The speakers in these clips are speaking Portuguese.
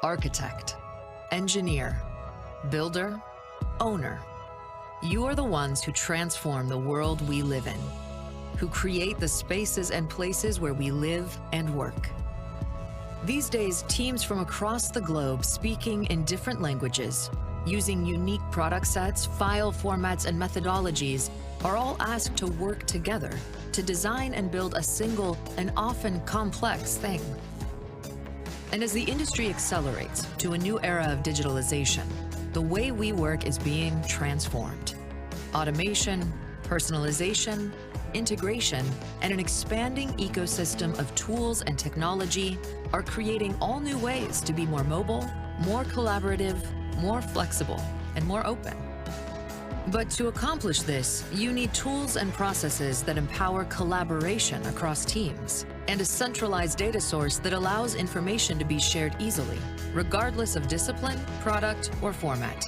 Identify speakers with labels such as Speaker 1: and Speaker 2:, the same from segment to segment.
Speaker 1: Architect, engineer, builder, owner. You are the ones who transform the world we live in, who create the spaces and places where we live and work. These days, teams from across the globe speaking in different languages, using unique product sets, file formats, and methodologies are all asked to work together to design and build a single and often complex thing. And as the industry accelerates to a new era of digitalization, the way we work is being transformed. Automation, personalization, integration, and an expanding ecosystem of tools and technology are creating all new ways to be more mobile, more collaborative, more flexible, and more open. But to accomplish this, you need tools and processes that empower collaboration across teams, and a centralized data source that allows information to be shared easily, regardless of discipline, product, or format.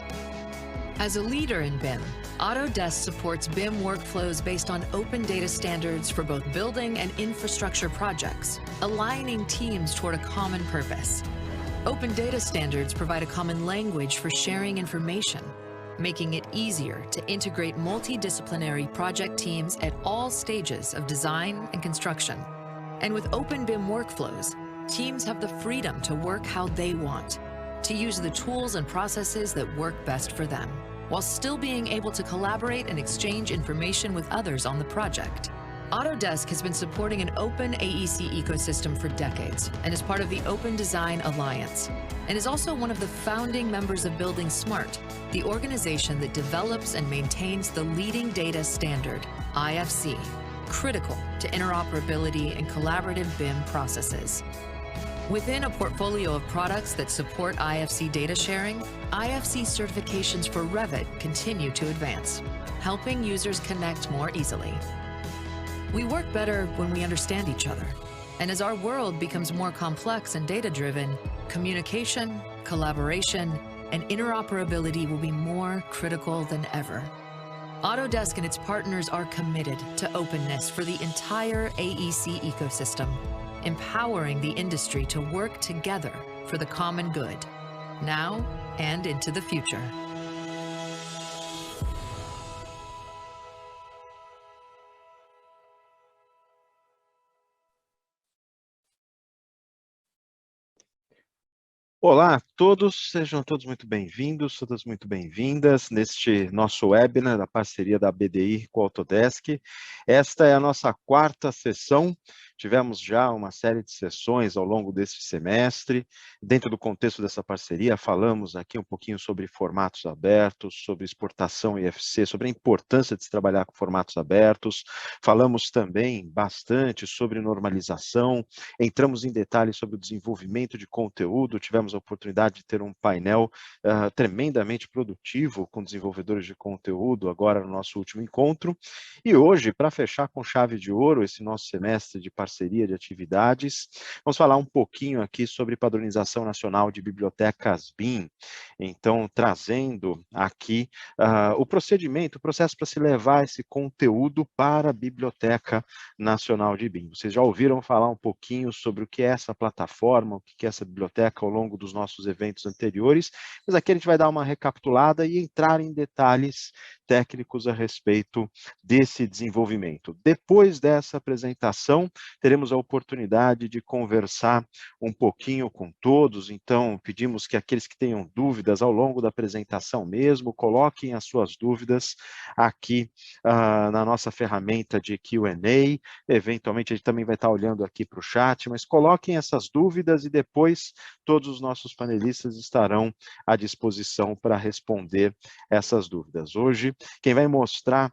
Speaker 1: As a leader in BIM, Autodesk supports BIM workflows based on open data standards for both building and infrastructure projects, aligning teams toward a common purpose. Open data standards provide a common language for sharing information, making it easier to integrate multidisciplinary project teams at all stages of design and construction. And with open BIM workflows, teams have the freedom to work how they want, to use the tools and processes that work best for them, while still being able to collaborate and exchange information with others on the project. Autodesk has been supporting an open AEC ecosystem for decades and is part of the Open Design Alliance, and is also one of the founding members of Building Smart, the organization that develops and maintains the leading data standard, IFC, critical to interoperability and collaborative BIM processes. Within a portfolio of products that support IFC data sharing, IFC certifications for Revit continue to advance, helping users connect more easily. We work better when we understand each other. And as our world becomes more complex and data-driven, communication, collaboration, and interoperability will be more critical than ever. Autodesk and its partners are committed to openness for the entire AEC ecosystem, empowering the industry to work together for the common good, now and into the future.
Speaker 2: Olá a todos, sejam todos muito bem-vindos, todas muito bem-vindas neste nosso webinar da parceria da BDI com a Autodesk. Esta é a nossa quarta sessão. Tivemos já uma série de sessões ao longo deste semestre. Dentro do contexto dessa parceria, falamos aqui um pouquinho sobre formatos abertos, sobre exportação IFC, sobre a importância de se trabalhar com formatos abertos. Falamos também bastante sobre normalização, entramos em detalhes sobre o desenvolvimento de conteúdo, tivemos a oportunidade de ter um painel tremendamente produtivo com desenvolvedores de conteúdo agora no nosso último encontro. E hoje, para fechar com chave de ouro esse nosso semestre de parceria de atividades, vamos falar um pouquinho aqui sobre padronização nacional de bibliotecas BIM. Então, trazendo aqui o procedimento, o processo para se levar esse conteúdo para a Biblioteca Nacional de BIM. Vocês já ouviram falar um pouquinho sobre o que é essa plataforma, o que é essa biblioteca ao longo dos nossos eventos anteriores, mas aqui a gente vai dar uma recapitulada e entrar em detalhes técnicos a respeito desse desenvolvimento. Depois dessa apresentação, teremos a oportunidade de conversar um pouquinho com todos, então pedimos que aqueles que tenham dúvidas ao longo da apresentação mesmo, coloquem as suas dúvidas aqui na nossa ferramenta de Q&A, eventualmente a gente também vai estar olhando aqui para o chat, mas coloquem essas dúvidas e depois todos os nossos panelistas estarão à disposição para responder essas dúvidas. Hoje, quem vai mostrar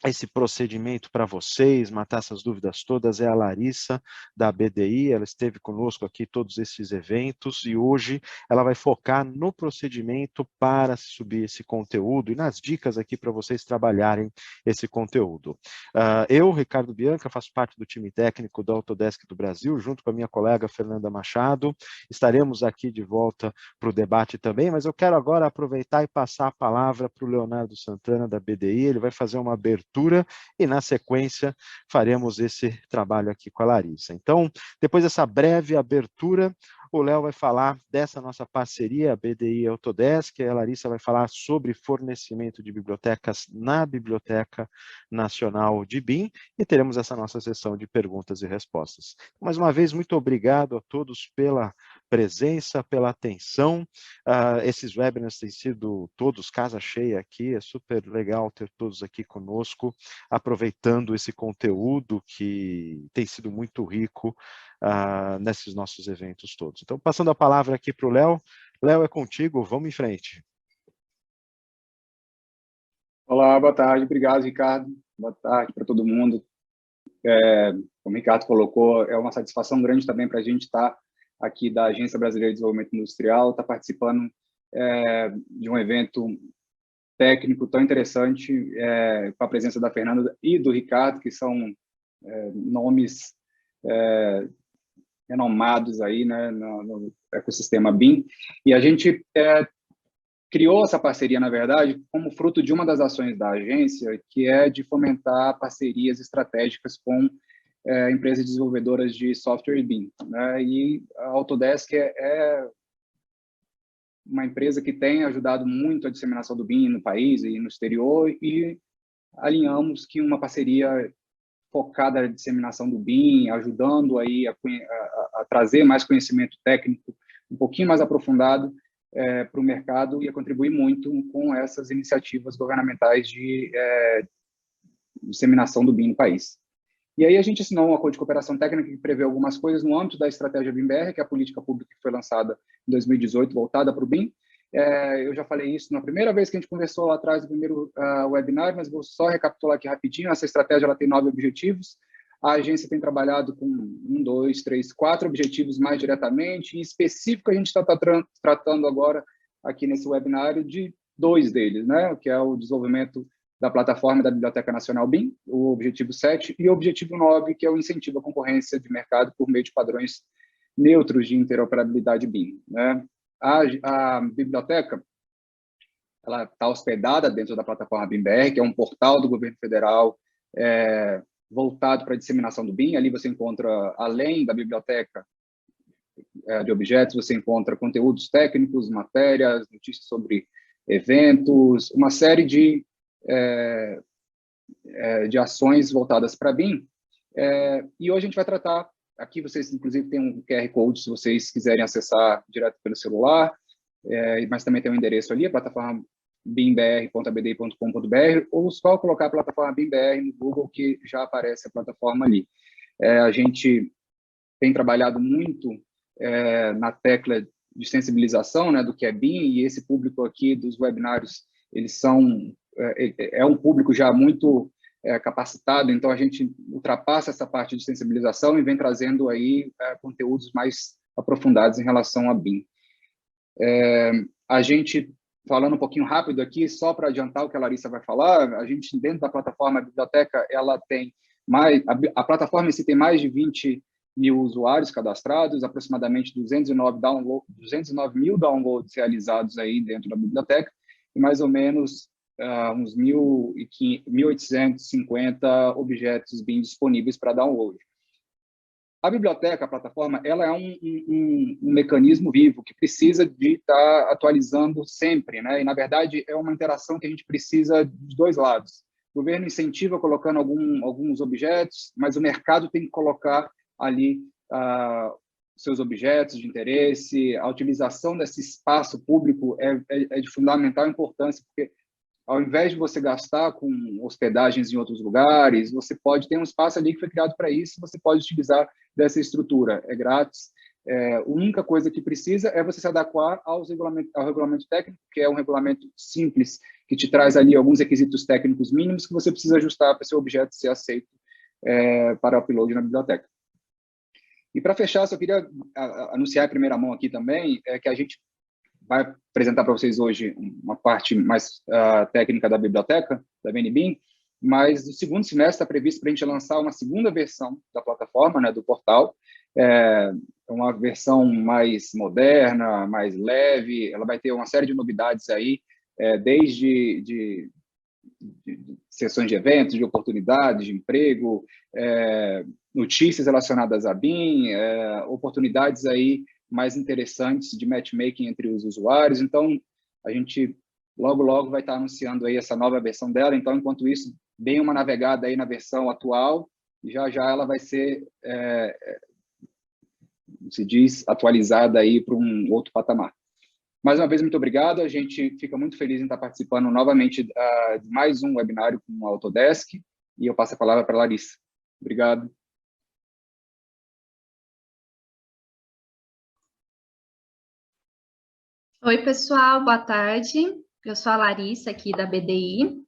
Speaker 2: esse procedimento para vocês, matar essas dúvidas todas, é a Larissa, da BDI, ela esteve conosco aqui todos esses eventos, e hoje ela vai focar no procedimento para subir esse conteúdo, e nas dicas aqui para vocês trabalharem esse conteúdo. Eu, Ricardo Bianca, faço parte do time técnico da Autodesk do Brasil, junto com a minha colega Fernanda Machado, estaremos aqui de volta para o debate também, mas eu quero agora aproveitar e passar a palavra para o Leonardo Santana, da BDI, ele vai fazer uma abertura e, na sequência, faremos esse trabalho aqui com a Larissa. Então, depois dessa breve abertura, O Léo vai falar dessa nossa parceria, a BDI Autodesk, a Larissa vai falar sobre fornecimento de bibliotecas na Biblioteca Nacional de BIM, e teremos essa nossa sessão de perguntas e respostas. Mais uma vez, muito obrigado a todos pela presença, pela atenção. Esses webinars têm sido todos casa cheia aqui, é super legal ter todos aqui conosco, aproveitando esse conteúdo que tem sido muito rico nesses nossos eventos todos. Então, passando a palavra aqui para o Léo. Léo, é contigo, vamos em frente.
Speaker 3: Olá, boa tarde, obrigado, Ricardo. Boa tarde para todo mundo. Como o Ricardo colocou, é uma satisfação grande também para a gente estar aqui da Agência Brasileira de Desenvolvimento Industrial, estar participando de um evento técnico tão interessante, com a presença da Fernanda e do Ricardo, que são nomes renomados aí, né, no ecossistema BIM. E a gente criou essa parceria, na verdade, como fruto de uma das ações da agência, que é de fomentar parcerias estratégicas com empresas desenvolvedoras de software BIM, né? E a Autodesk é uma empresa que tem ajudado muito a disseminação do BIM no país e no exterior, e alinhamos que uma parceria focada na disseminação do BIM, ajudando aí a trazer mais conhecimento técnico um pouquinho mais aprofundado para o mercado, ia contribuir muito com essas iniciativas governamentais de disseminação do BIM no país. E aí a gente assinou um acordo de cooperação técnica que prevê algumas coisas no âmbito da estratégia BIM-BR, que é a política pública que foi lançada em 2018, voltada para o BIM. Eu já falei isso na primeira vez que a gente conversou lá atrás do primeiro webinar, mas vou só recapitular aqui rapidinho. Essa estratégia ela tem 9 objetivos. A agência tem trabalhado com 1, 2, 3, 4 objetivos mais diretamente. Em específico, a gente está tratando agora, aqui nesse webinário, de 2 deles, né? Que é o desenvolvimento da plataforma da Biblioteca Nacional BIM, o objetivo 7, e o objetivo 9, que é o incentivo à concorrência de mercado por meio de padrões neutros de interoperabilidade BIM, né? A biblioteca ela está hospedada dentro da plataforma BIM-BR, que é um portal do governo federal voltado para a disseminação do BIM. Ali você encontra, além da biblioteca de objetos, você encontra conteúdos técnicos, matérias, notícias sobre eventos, uma série de ações voltadas para BIM. E hoje a gente vai tratar, aqui vocês inclusive tem um QR Code se vocês quiserem acessar direto pelo celular, mas também tem um endereço ali, a plataforma bimbr.bdi.com.br, ou só colocar a plataforma BIM-BR no Google que já aparece a plataforma ali. A gente tem trabalhado muito na tecla de sensibilização, né, do que é BIM, e esse público aqui dos webinários, eles são um público já muito capacitado, então a gente ultrapassa essa parte de sensibilização e vem trazendo aí conteúdos mais aprofundados em relação a BIM. A gente, falando um pouquinho rápido aqui, só para adiantar o que a Larissa vai falar, a gente, dentro da plataforma, a biblioteca, ela tem a plataforma em si tem mais de 20 mil usuários cadastrados, aproximadamente 209 mil downloads realizados aí dentro da biblioteca, e mais ou menos uns 1.850 objetos BIM disponíveis para download. A biblioteca, a plataforma, ela é um mecanismo vivo que precisa de estar atualizando sempre, né? E, na verdade, é uma interação que a gente precisa de 2 lados. O governo incentiva colocando alguns objetos, mas o mercado tem que colocar ali seus objetos de interesse. A utilização desse espaço público é de fundamental importância, porque ao invés de você gastar com hospedagens em outros lugares, você pode ter um espaço ali que foi criado para isso, você pode utilizar dessa estrutura, é grátis. A única coisa que precisa é você se adequar ao regulamento técnico, que é um regulamento simples, que te traz ali alguns requisitos técnicos mínimos que você precisa ajustar para seu objeto ser aceito para upload na biblioteca. E para fechar, só queria anunciar em primeira mão aqui também, que a gente vai apresentar para vocês hoje uma parte mais técnica da biblioteca, da BNBIM, mas no segundo semestre está previsto para a gente lançar uma segunda versão da plataforma, né, do portal, uma versão mais moderna, mais leve. Ela vai ter uma série de novidades aí, desde de sessões de eventos, de oportunidades de emprego, notícias relacionadas a BIM, oportunidades aí mais interessantes de matchmaking entre os usuários. Então, a gente logo vai estar anunciando aí essa nova versão dela. Então, enquanto isso, deem uma navegada aí na versão atual, e já ela vai ser, se diz, atualizada aí para um outro patamar. Mais uma vez, muito obrigado. A gente fica muito feliz em estar participando novamente de mais um webinário com a Autodesk, e eu passo a palavra para a Larissa. Obrigado.
Speaker 4: Oi, pessoal, boa tarde. Eu sou a Larissa, aqui da BDI.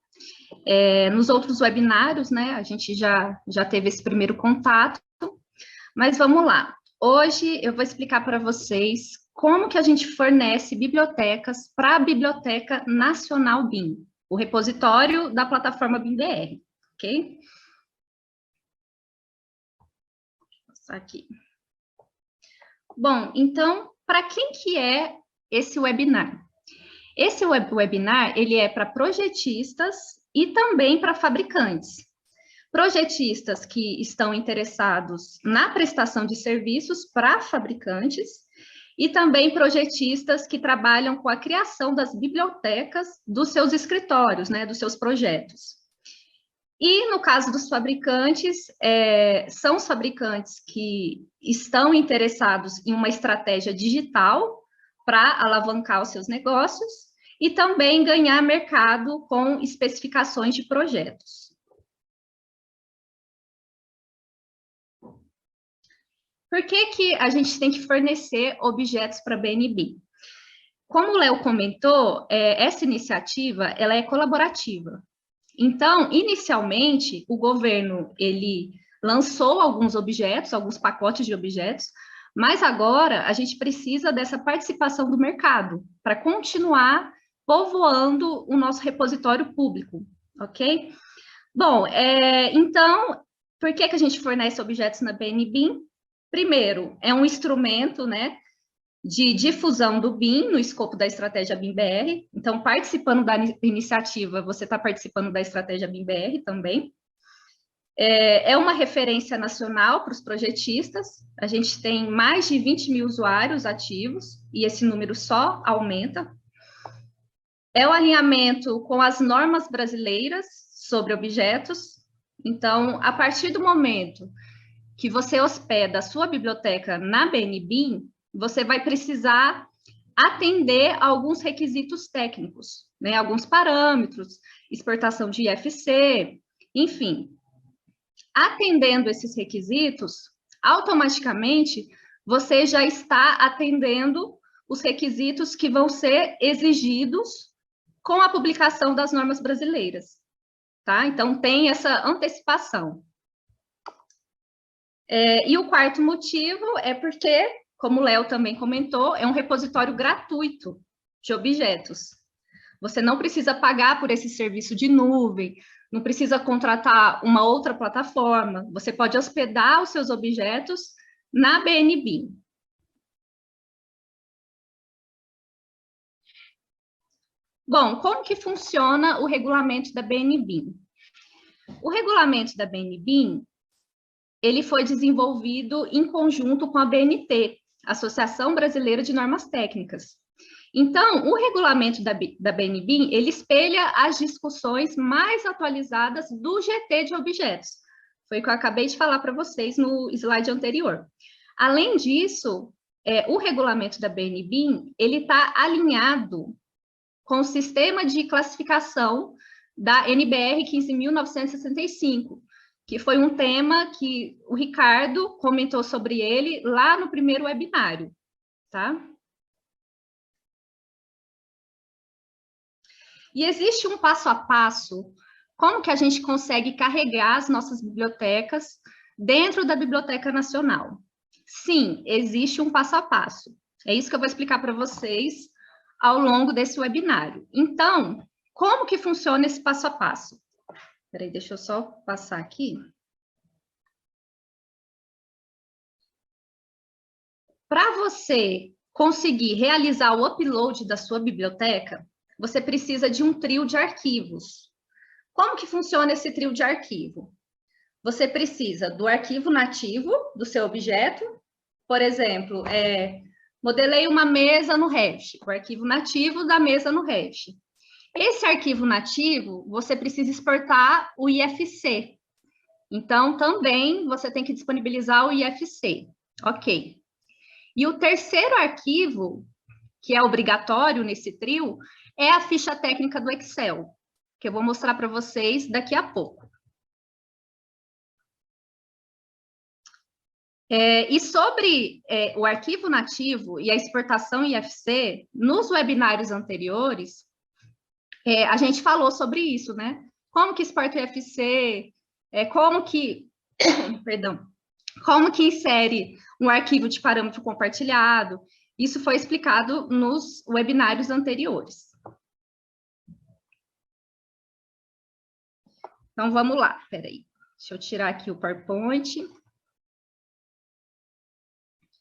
Speaker 4: Nos outros webinários, né, a gente já teve esse primeiro contato, mas vamos lá. Hoje eu vou explicar para vocês como que a gente fornece bibliotecas para a Biblioteca Nacional BIM, o repositório da plataforma BIM-BR, ok? Vou passar aqui. Bom, então, para quem que é esse webinar? Esse webinar, ele é para projetistas e também para fabricantes. Projetistas que estão interessados na prestação de serviços para fabricantes e também projetistas que trabalham com a criação das bibliotecas dos seus escritórios, né, dos seus projetos. E, no caso dos fabricantes, são os fabricantes que estão interessados em uma estratégia digital para alavancar os seus negócios e também ganhar mercado com especificações de projetos. Por que a gente tem que fornecer objetos para a BNB? Como o Léo comentou, essa iniciativa ela é colaborativa. Então, inicialmente, o governo ele lançou alguns objetos, alguns pacotes de objetos, mas agora a gente precisa dessa participação do mercado para continuar povoando o nosso repositório público, ok? Bom, então, por que a gente fornece objetos na BNB? Primeiro, é um instrumento, né, de difusão do BIM no escopo da estratégia BIM-BR. Então, participando da iniciativa, você está participando da estratégia BIM-BR também. É uma referência nacional para os projetistas. A gente tem mais de 20 mil usuários ativos e esse número só aumenta. É o alinhamento com as normas brasileiras sobre objetos. Então, a partir do momento que você hospeda a sua biblioteca na BNB, você vai precisar atender a alguns requisitos técnicos, né? Alguns parâmetros, exportação de IFC, enfim. Atendendo esses requisitos, automaticamente, você já está atendendo os requisitos que vão ser exigidos com a publicação das normas brasileiras, tá? Então, tem essa antecipação. E o quarto motivo é porque, como o Léo também comentou, é um repositório gratuito de objetos. Você não precisa pagar por esse serviço de nuvem, não precisa contratar uma outra plataforma, você pode hospedar os seus objetos na BNB. Bom, como que funciona o regulamento da BNB? O regulamento da BNB, ele foi desenvolvido em conjunto com a BNT, Associação Brasileira de Normas Técnicas. Então, o regulamento da BNB, ele espelha as discussões mais atualizadas do GT de objetos. Foi o que eu acabei de falar para vocês no slide anterior. Além disso, o regulamento da BNB, ele está alinhado com o sistema de classificação da NBR 15.965, que foi um tema que o Ricardo comentou sobre ele lá no primeiro webinário, tá? E existe um passo a passo, como que a gente consegue carregar as nossas bibliotecas dentro da Biblioteca Nacional? Sim, existe um passo a passo. É isso que eu vou explicar para vocês ao longo desse webinário. Então, como que funciona esse passo a passo? Espera aí, deixa eu só passar aqui. Para você conseguir realizar o upload da sua biblioteca, você precisa de um trio de arquivos. Como que funciona esse trio de arquivo? Você precisa do arquivo nativo do seu objeto, por exemplo, Modelei uma mesa no Revit, o arquivo nativo da mesa no Revit. Esse arquivo nativo, você precisa exportar o IFC. Então, também você tem que disponibilizar o IFC. Ok. E o terceiro arquivo, que é obrigatório nesse trio, é a ficha técnica do Excel, que eu vou mostrar para vocês daqui a pouco. E sobre o arquivo nativo e a exportação IFC, nos webinários anteriores, a gente falou sobre isso, né? Como que exporta o IFC, como que insere um arquivo de parâmetro compartilhado. Isso foi explicado nos webinários anteriores. Então, vamos lá, peraí. Deixa eu tirar aqui o PowerPoint.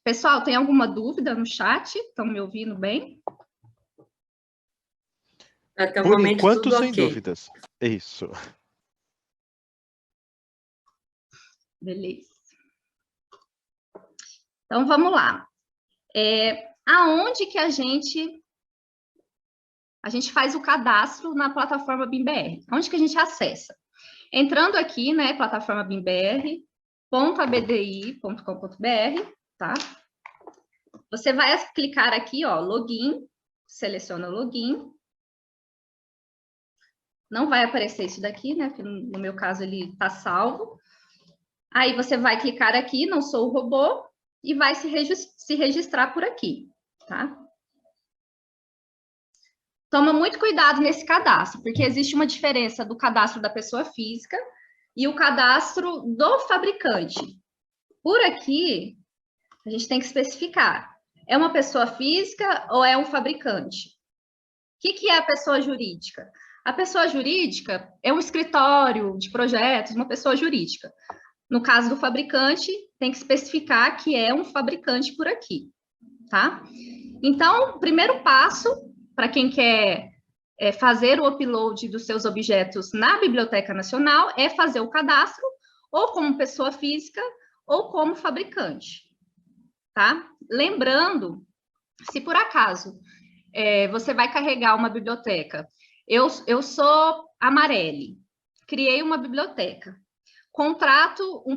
Speaker 4: Pessoal, tem alguma dúvida no chat? Estão me ouvindo bem?
Speaker 5: Até o
Speaker 2: Por
Speaker 5: momento,
Speaker 2: enquanto,
Speaker 5: tudo
Speaker 2: sem
Speaker 5: ok.
Speaker 2: dúvidas. Isso.
Speaker 4: Beleza. Então, vamos lá. Aonde que a gente faz o cadastro na plataforma BIM-BR? Onde que a gente acessa? Entrando aqui, né, plataforma BIM-BR.abdi.com.br, tá? Você vai clicar aqui, ó, login, seleciona o login. Não vai aparecer isso daqui, né, porque no meu caso ele tá salvo. Aí você vai clicar aqui, não sou o robô, e vai se registrar por aqui, tá? Toma muito cuidado nesse cadastro, porque existe uma diferença do cadastro da pessoa física e o cadastro do fabricante. Por aqui, a gente tem que especificar. É uma pessoa física ou é um fabricante? O que é a pessoa jurídica? A pessoa jurídica é um escritório de projetos, uma pessoa jurídica. No caso do fabricante, tem que especificar que é um fabricante por aqui, tá? Então, o primeiro passo, para quem quer fazer o upload dos seus objetos na Biblioteca Nacional, é fazer o cadastro, ou como pessoa física, ou como fabricante, tá? Lembrando, se por acaso você vai carregar uma biblioteca, eu sou a Marelli, criei uma biblioteca, contrato um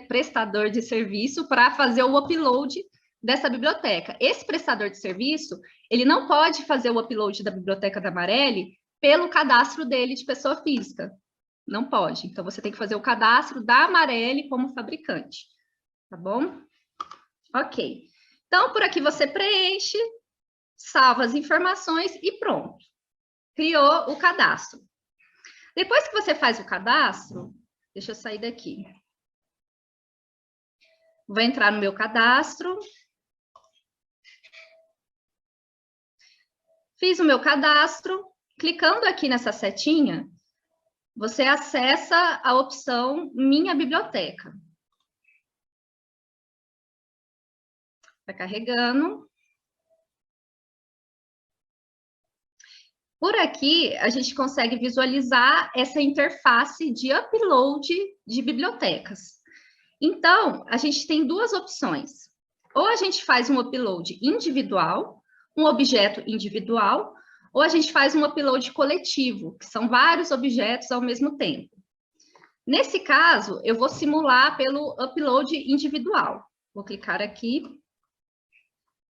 Speaker 4: prestador de serviço para fazer o upload dessa biblioteca. Esse prestador de serviço, ele não pode fazer o upload da biblioteca da Marelli pelo cadastro dele de pessoa física. Não pode. Então, você tem que fazer o cadastro da Marelli como fabricante. Tá bom? Ok. Então, por aqui você preenche, salva as informações e pronto. Criou o cadastro. Depois que você faz o cadastro, deixa eu sair daqui. Vou entrar no meu cadastro. Fiz o meu cadastro. Clicando aqui nessa setinha, você acessa a opção Minha Biblioteca. Está carregando. Por aqui, a gente consegue visualizar essa interface de upload de bibliotecas. Então, a gente tem duas opções. Ou a gente faz um upload individual, um objeto individual, ou a gente faz um upload coletivo, que são vários objetos ao mesmo tempo. Nesse caso, eu vou simular pelo upload individual. Vou clicar aqui.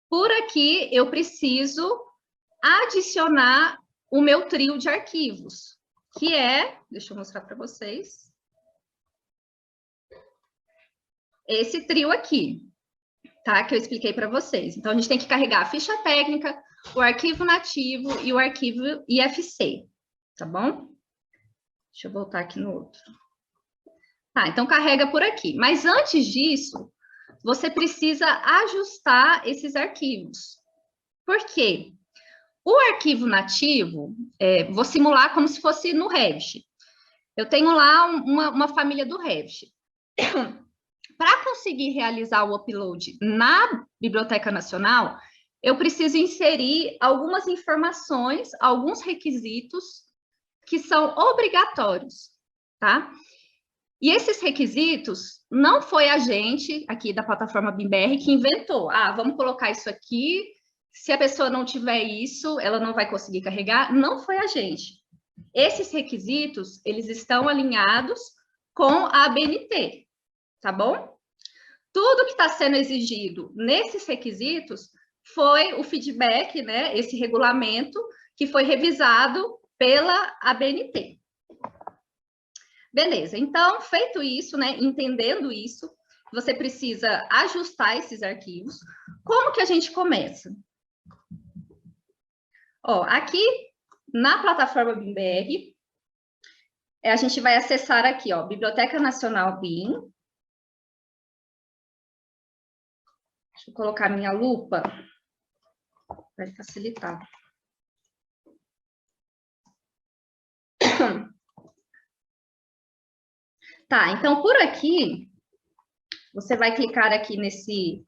Speaker 4: Por aqui, eu preciso adicionar o meu trio de arquivos, que é, deixa eu mostrar para vocês, esse trio aqui, tá? Que eu expliquei para vocês. Então, a gente tem que carregar a ficha técnica, o arquivo nativo e o arquivo IFC, tá bom? Deixa eu voltar aqui no outro. Tá, então carrega por aqui. Mas antes disso, você precisa ajustar esses arquivos. Por quê? O arquivo nativo, vou simular como se fosse no Revit. Eu tenho lá uma família do Revit. Para conseguir realizar o upload na Biblioteca Nacional, eu preciso inserir algumas informações, alguns requisitos que são obrigatórios, tá? E esses requisitos não foi a gente aqui da plataforma BIM-BR que inventou. Ah, vamos colocar isso aqui, se a pessoa não tiver isso, ela não vai conseguir carregar. Não foi a gente. Esses requisitos, eles estão alinhados com a ABNT, tá bom? Tudo que está sendo exigido nesses requisitos foi o feedback, né, esse regulamento que foi revisado pela ABNT. Beleza, então, feito isso, né, entendendo isso, você precisa ajustar esses arquivos. Como que a gente começa? Ó, aqui na plataforma BIM-BR, a gente vai acessar aqui, ó, Biblioteca Nacional BIM. Deixa eu colocar minha lupa, vai facilitar. Tá, então por aqui, você vai clicar aqui nesse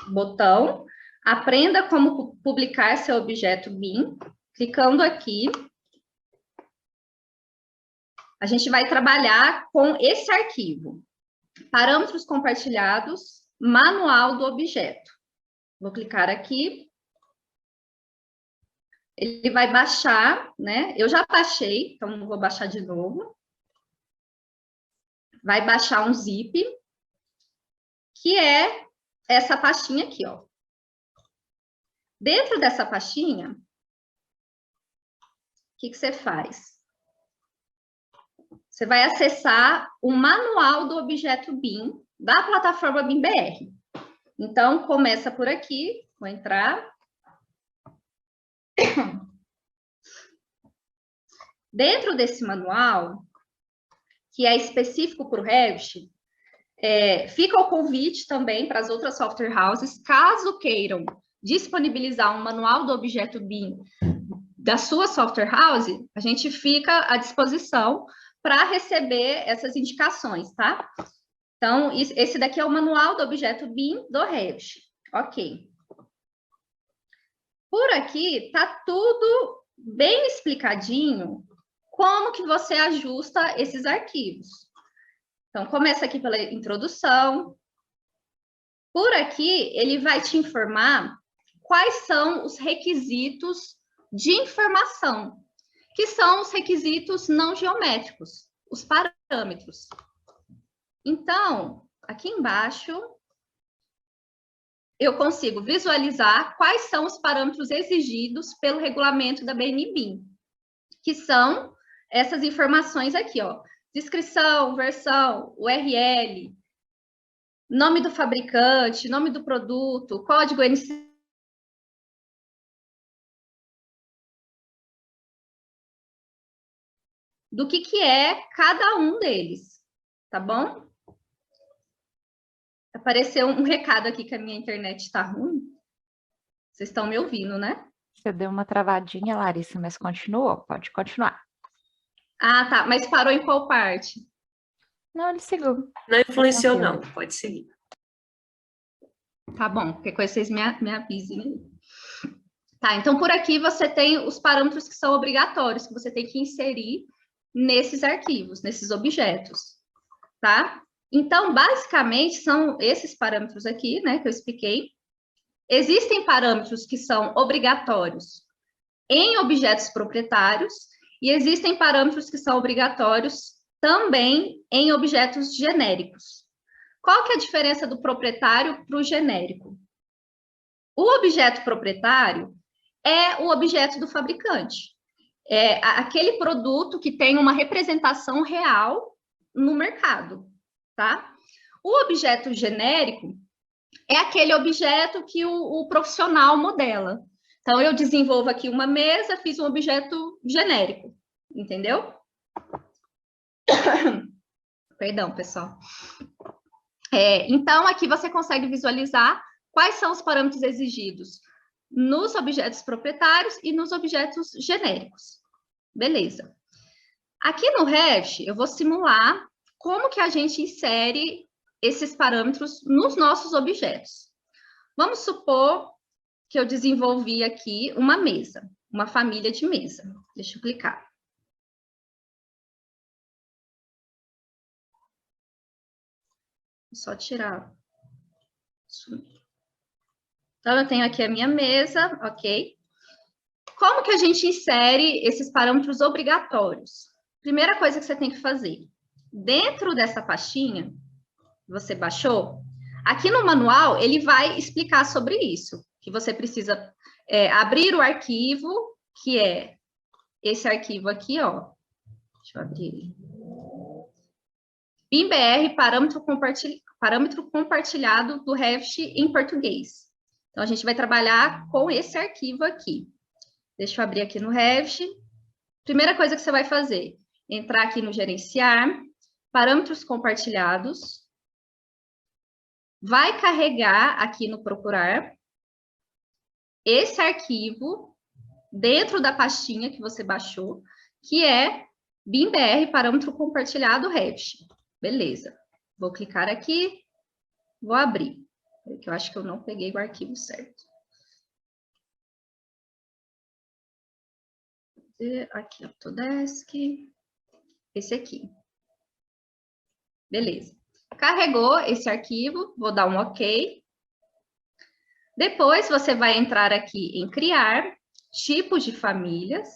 Speaker 4: botão, aprenda como publicar seu objeto BIM. Clicando aqui, a gente vai trabalhar com esse arquivo, parâmetros compartilhados, manual do objeto. Vou clicar aqui. Ele vai baixar, né? Eu já baixei, então não vou baixar de novo. Vai baixar um zip, que é essa pastinha aqui, ó. Dentro dessa pastinha, o que você faz? Você vai acessar o manual do objeto BIM da plataforma BIM-BR. Então, começa por aqui, vou entrar. Dentro desse manual, que é específico para o Revit, fica o convite também para as outras software houses, caso queiram disponibilizar um manual do objeto BIM da sua software house, a gente fica à disposição para receber essas indicações, tá? Então, esse daqui é o manual do objeto BIM do Revit. Ok. Por aqui tá tudo bem explicadinho como que você ajusta esses arquivos. Então, começa aqui pela introdução. Por aqui, ele vai te informar quais são os requisitos de informação, que são os requisitos não geométricos, os parâmetros. Então, aqui embaixo, eu consigo visualizar quais são os parâmetros exigidos pelo regulamento da BNBIM, que são essas informações aqui, ó. Descrição, versão, URL, nome do fabricante, nome do produto, código NC. Do que é cada um deles, tá bom? Apareceu um recado aqui que a minha internet está ruim. Vocês estão me ouvindo, né?
Speaker 5: Você deu uma travadinha, Larissa, mas continuou. Pode continuar.
Speaker 4: Ah, tá. Mas parou em qual parte?
Speaker 5: Não, ele seguiu.
Speaker 6: Não influenciou, não. Pode seguir.
Speaker 4: Tá bom. Qualquer coisa vocês me avisem. Tá, então por aqui você tem os parâmetros que são obrigatórios, que você tem que inserir nesses arquivos, nesses objetos, tá? Então, basicamente, são esses parâmetros aqui, né, que eu expliquei. Existem parâmetros que são obrigatórios em objetos proprietários e existem parâmetros que são obrigatórios também em objetos genéricos. Qual que é a diferença do proprietário para o genérico? O objeto proprietário é o objeto do fabricante. É aquele produto que tem uma representação real no mercado, tá? O objeto genérico é aquele objeto que o profissional modela. Então, eu desenvolvo aqui uma mesa, fiz um objeto genérico, entendeu? Perdão, pessoal. Então, aqui você consegue visualizar quais são os parâmetros exigidos nos objetos proprietários e nos objetos genéricos. Beleza. Aqui no Revit, eu vou simular como que a gente insere esses parâmetros nos nossos objetos. Vamos supor que eu desenvolvi aqui uma mesa, uma família de mesa. Deixa eu clicar. Só tirar. Então, eu tenho aqui a minha mesa, ok? Como que a gente insere esses parâmetros obrigatórios? Primeira coisa que você tem que fazer. Dentro dessa pastinha, você baixou, aqui no manual, ele vai explicar sobre isso, que você precisa abrir o arquivo, que é esse arquivo aqui, ó. Deixa eu abrir ele. BIM-BR, parâmetro compartilhado do Revit em português. Então, a gente vai trabalhar com esse arquivo aqui. Deixa eu abrir aqui no Revit. Primeira coisa que você vai fazer, entrar aqui no gerenciar, parâmetros compartilhados, vai carregar aqui no procurar esse arquivo dentro da pastinha que você baixou, que é BIM-BR, parâmetro compartilhado Revit. Beleza. Vou clicar aqui, vou abrir, porque eu acho que eu não peguei o arquivo certo. Aqui, Autodesk, esse aqui. Beleza. Carregou esse arquivo, vou dar um OK. Depois, você vai entrar aqui em criar tipos de famílias.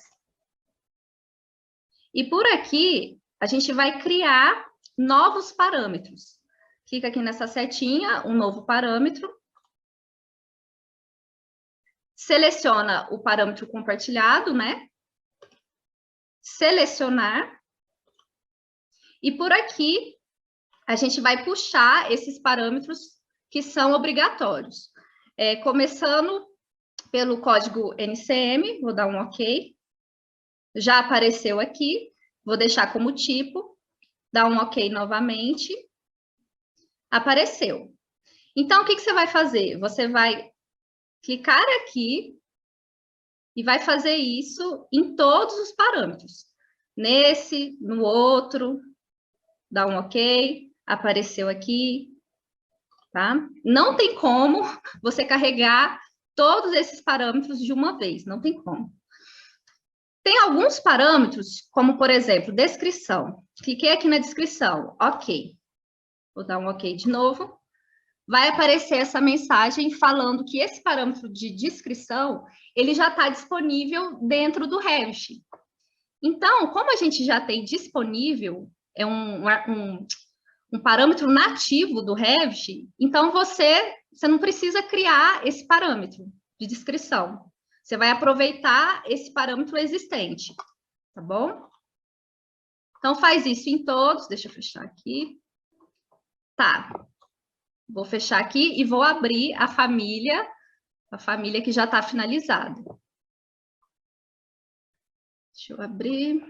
Speaker 4: E por aqui, a gente vai criar novos parâmetros. Clica aqui nessa setinha, um novo parâmetro. Seleciona o parâmetro compartilhado, né? Selecionar. E por aqui, a gente vai puxar esses parâmetros que são obrigatórios. Começando pelo código NCM, vou dar um OK. Já apareceu aqui, vou deixar como tipo, dar um OK novamente. Apareceu. Então, o que você vai fazer? Você vai clicar aqui e vai fazer isso em todos os parâmetros. Nesse, no outro, dá um OK, apareceu aqui, tá? Não tem como você carregar todos esses parâmetros de uma vez, não tem como. Tem alguns parâmetros, como, por exemplo, descrição. Cliquei aqui na descrição, OK. Vou dar um OK de novo. Vai aparecer essa mensagem falando que esse parâmetro de descrição, ele já está disponível dentro do Revit. Então, como a gente já tem disponível, é um parâmetro nativo do Revit, então você não precisa criar esse parâmetro de descrição. Você vai aproveitar esse parâmetro existente, tá bom? Então, faz isso em todos. Deixa eu fechar aqui. Tá. Vou fechar aqui e vou abrir a família que já está finalizada. Deixa eu abrir.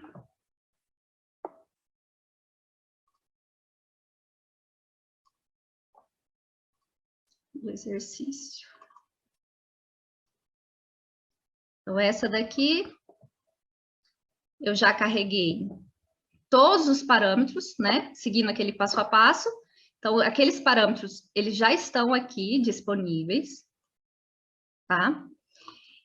Speaker 4: O exercício. Então, essa daqui, eu já carreguei todos os parâmetros, né? Seguindo aquele passo a passo. Então, aqueles parâmetros, eles já estão aqui disponíveis, tá?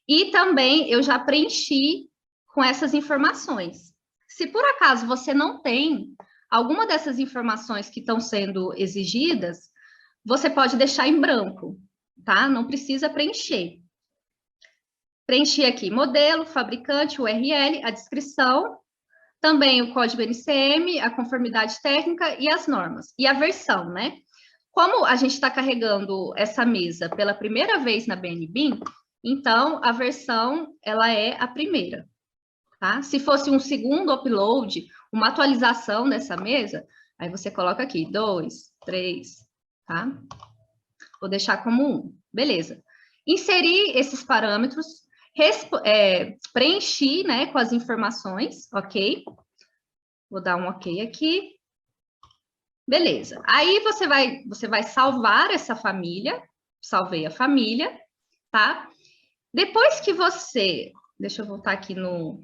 Speaker 4: E também eu já preenchi com essas informações. Se por acaso você não tem alguma dessas informações que estão sendo exigidas, você pode deixar em branco, tá? Não precisa preencher. Preenchi aqui modelo, fabricante, URL, a descrição, também o código NCM, a conformidade técnica e as normas. E a versão, né? Como a gente está carregando essa mesa pela primeira vez na BNB, então a versão, ela é a primeira, tá? Se fosse um segundo upload, uma atualização dessa mesa, aí você coloca aqui, 2, 3, tá? Vou deixar como 1, beleza. Inserir esses parâmetros, preenchi, né, com as informações, ok? Vou dar um ok aqui. Beleza. Aí você vai salvar essa família. Salvei a família, tá? Depois que você... Deixa eu voltar aqui no...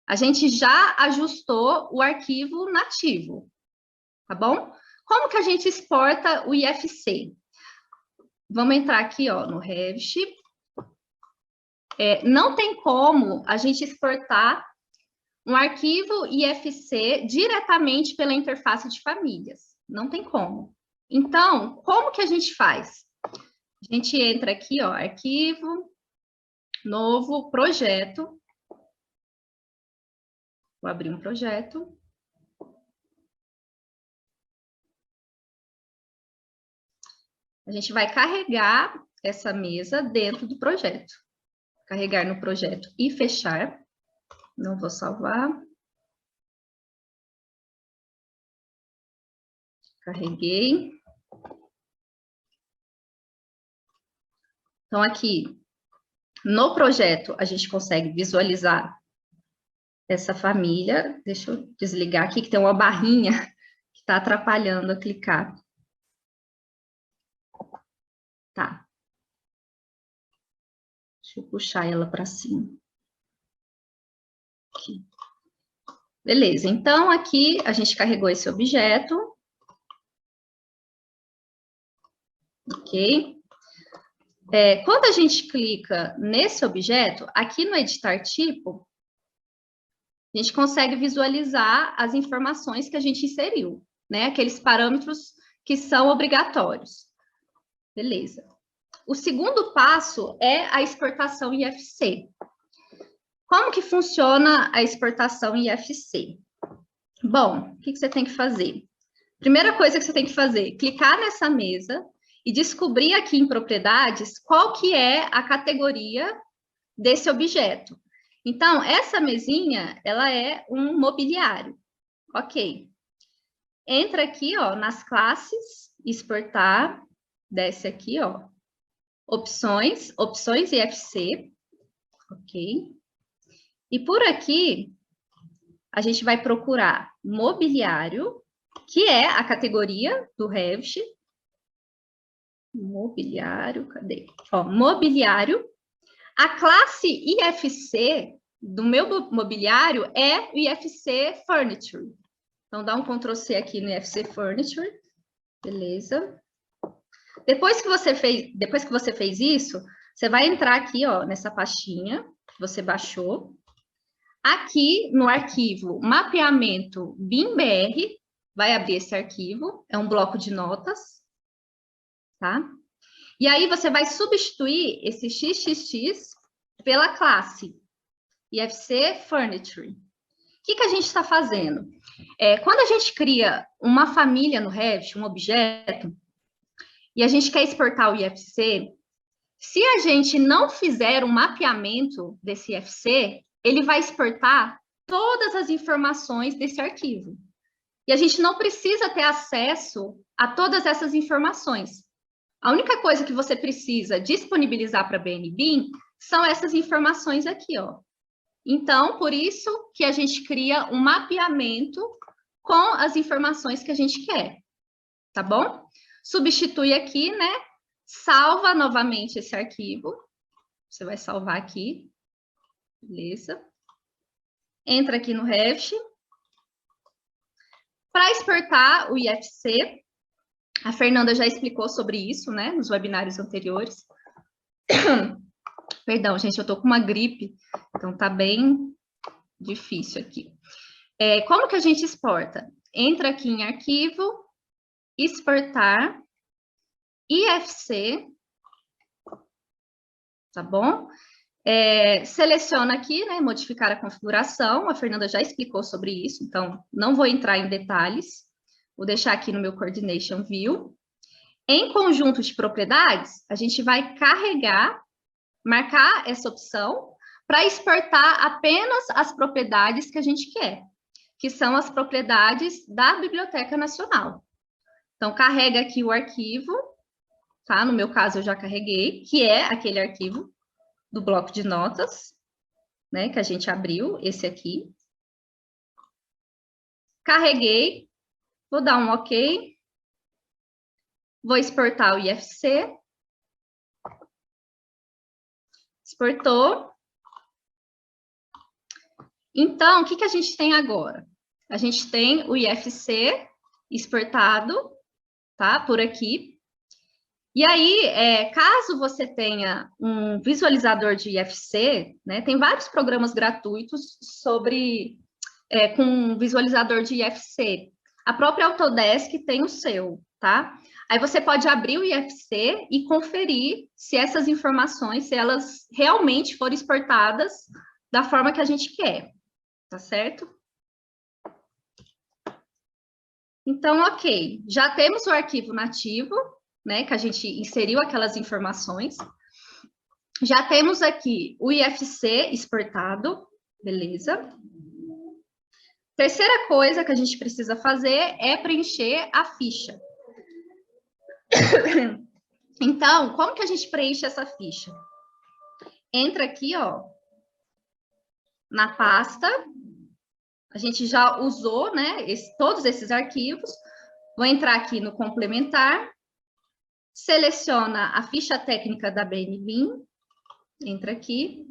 Speaker 4: A gente já ajustou o arquivo nativo, tá bom? Como que a gente exporta o IFC? Vamos entrar aqui, ó, no Revit. Não tem como a gente exportar um arquivo IFC diretamente pela interface de famílias. Não tem como. Então, como que a gente faz? A gente entra aqui, ó, arquivo, novo, projeto. Vou abrir um projeto. A gente vai carregar essa mesa dentro do projeto. Carregar no projeto e fechar. Não vou salvar. Carreguei. Então, aqui, no projeto, a gente consegue visualizar essa família. Deixa eu desligar aqui, que tem uma barrinha que está atrapalhando a clicar. Tá. Deixa eu puxar ela para cima. Aqui. Beleza, então aqui a gente carregou esse objeto. Ok? Quando a gente clica nesse objeto, aqui no editar tipo, a gente consegue visualizar as informações que a gente inseriu, né? Aqueles parâmetros que são obrigatórios. Beleza. O segundo passo é a exportação IFC. Como que funciona a exportação IFC? Bom, o que você tem que fazer? Primeira coisa que você tem que fazer, clicar nessa mesa e descobrir aqui em propriedades qual que é a categoria desse objeto. Então, essa mesinha, ela é um mobiliário. Ok. Entra aqui, ó, nas classes, exportar, desce aqui, ó, opções IFC, ok? E por aqui, a gente vai procurar mobiliário, que é a categoria do Revit. Mobiliário, cadê? Ó, mobiliário. A classe IFC do meu mobiliário é o IFC Furniture. Então, dá um Ctrl+C aqui no IFC Furniture. Beleza. Depois que você fez isso, você vai entrar aqui, ó, nessa pastinha que você baixou. Aqui no arquivo mapeamento BIM-BR, vai abrir esse arquivo, é um bloco de notas, tá? E aí você vai substituir esse XXX pela classe IFC Furniture. O que a gente está fazendo? Quando a gente cria uma família no Revit, um objeto, e a gente quer exportar o IFC, se a gente não fizer um mapeamento desse IFC, ele vai exportar todas as informações desse arquivo. E a gente não precisa ter acesso a todas essas informações. A única coisa que você precisa disponibilizar para a BNBIM são essas informações aqui, ó. Então, por isso que a gente cria um mapeamento com as informações que a gente quer, tá bom? Substitui aqui, né? Salva novamente esse arquivo. Você vai salvar aqui. Beleza. Entra aqui no Revit. Para exportar o IFC, a Fernanda já explicou sobre isso, né? Nos webinários anteriores. Perdão, gente, eu tô com uma gripe, então tá bem difícil aqui. Como que a gente exporta? Entra aqui em arquivo, exportar, IFC, tá bom? Seleciona aqui, né, modificar a configuração, a Fernanda já explicou sobre isso, então não vou entrar em detalhes, vou deixar aqui no meu Coordination View. Em conjunto de propriedades, a gente vai carregar, marcar essa opção para exportar apenas as propriedades que a gente quer, que são as propriedades da Biblioteca Nacional. Então, carrega aqui o arquivo, tá? No meu caso, eu já carreguei, que é aquele arquivo do bloco de notas, né, que a gente abriu, esse aqui. Carreguei, vou dar um OK. Vou exportar o IFC. Exportou. Então, o que a gente tem agora? A gente tem o IFC exportado, tá? Por aqui. E aí, caso você tenha um visualizador de IFC, né? Tem vários programas gratuitos com visualizador de IFC. A própria Autodesk tem o seu, tá? Aí você pode abrir o IFC e conferir se essas informações, se elas realmente foram exportadas da forma que a gente quer, tá certo? Então, ok, já temos o arquivo nativo, né, que a gente inseriu aquelas informações. Já temos aqui o IFC exportado, beleza? Terceira coisa que a gente precisa fazer é preencher a ficha. Então, como que a gente preenche essa ficha? Entra aqui, ó, na pasta. A gente já usou, né, todos esses arquivos. Vou entrar aqui no complementar. Seleciona a ficha técnica da BNB. Entra aqui.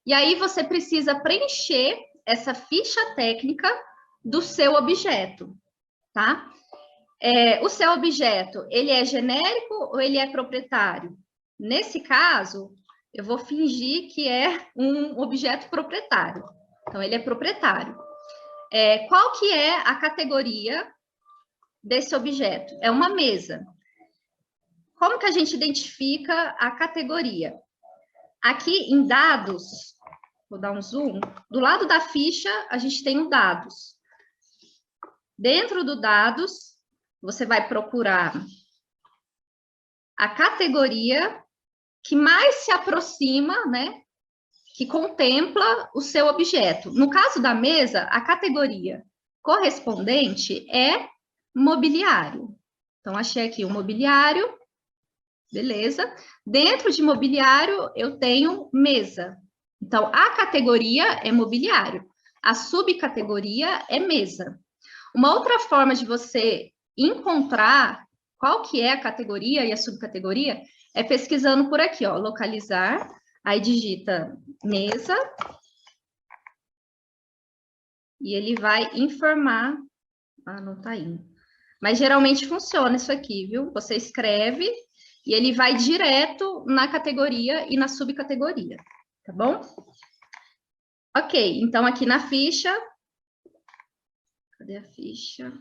Speaker 4: E aí você precisa preencher essa ficha técnica do seu objeto, tá? O seu objeto, ele é genérico ou ele é proprietário? Nesse caso, eu vou fingir que é um objeto proprietário. Então, ele é proprietário. Qual que é a categoria desse objeto? É uma mesa. Como que a gente identifica a categoria? Aqui em dados, vou dar um zoom, do lado da ficha a gente tem o dados. Dentro do dados, você vai procurar a categoria que mais se aproxima, né, que contempla o seu objeto. No caso da mesa, a categoria correspondente é mobiliário. Então, achei aqui o mobiliário, beleza? Dentro de mobiliário, eu tenho mesa. Então, a categoria é mobiliário, a subcategoria é mesa. Uma outra forma de você encontrar qual que é a categoria e a subcategoria é pesquisando por aqui, ó, localizar, aí digita mesa, e ele vai informar, não tá indo. Mas geralmente funciona isso aqui, viu? Você escreve e ele vai direto na categoria e na subcategoria, tá bom? Ok, então aqui na ficha, cadê a ficha?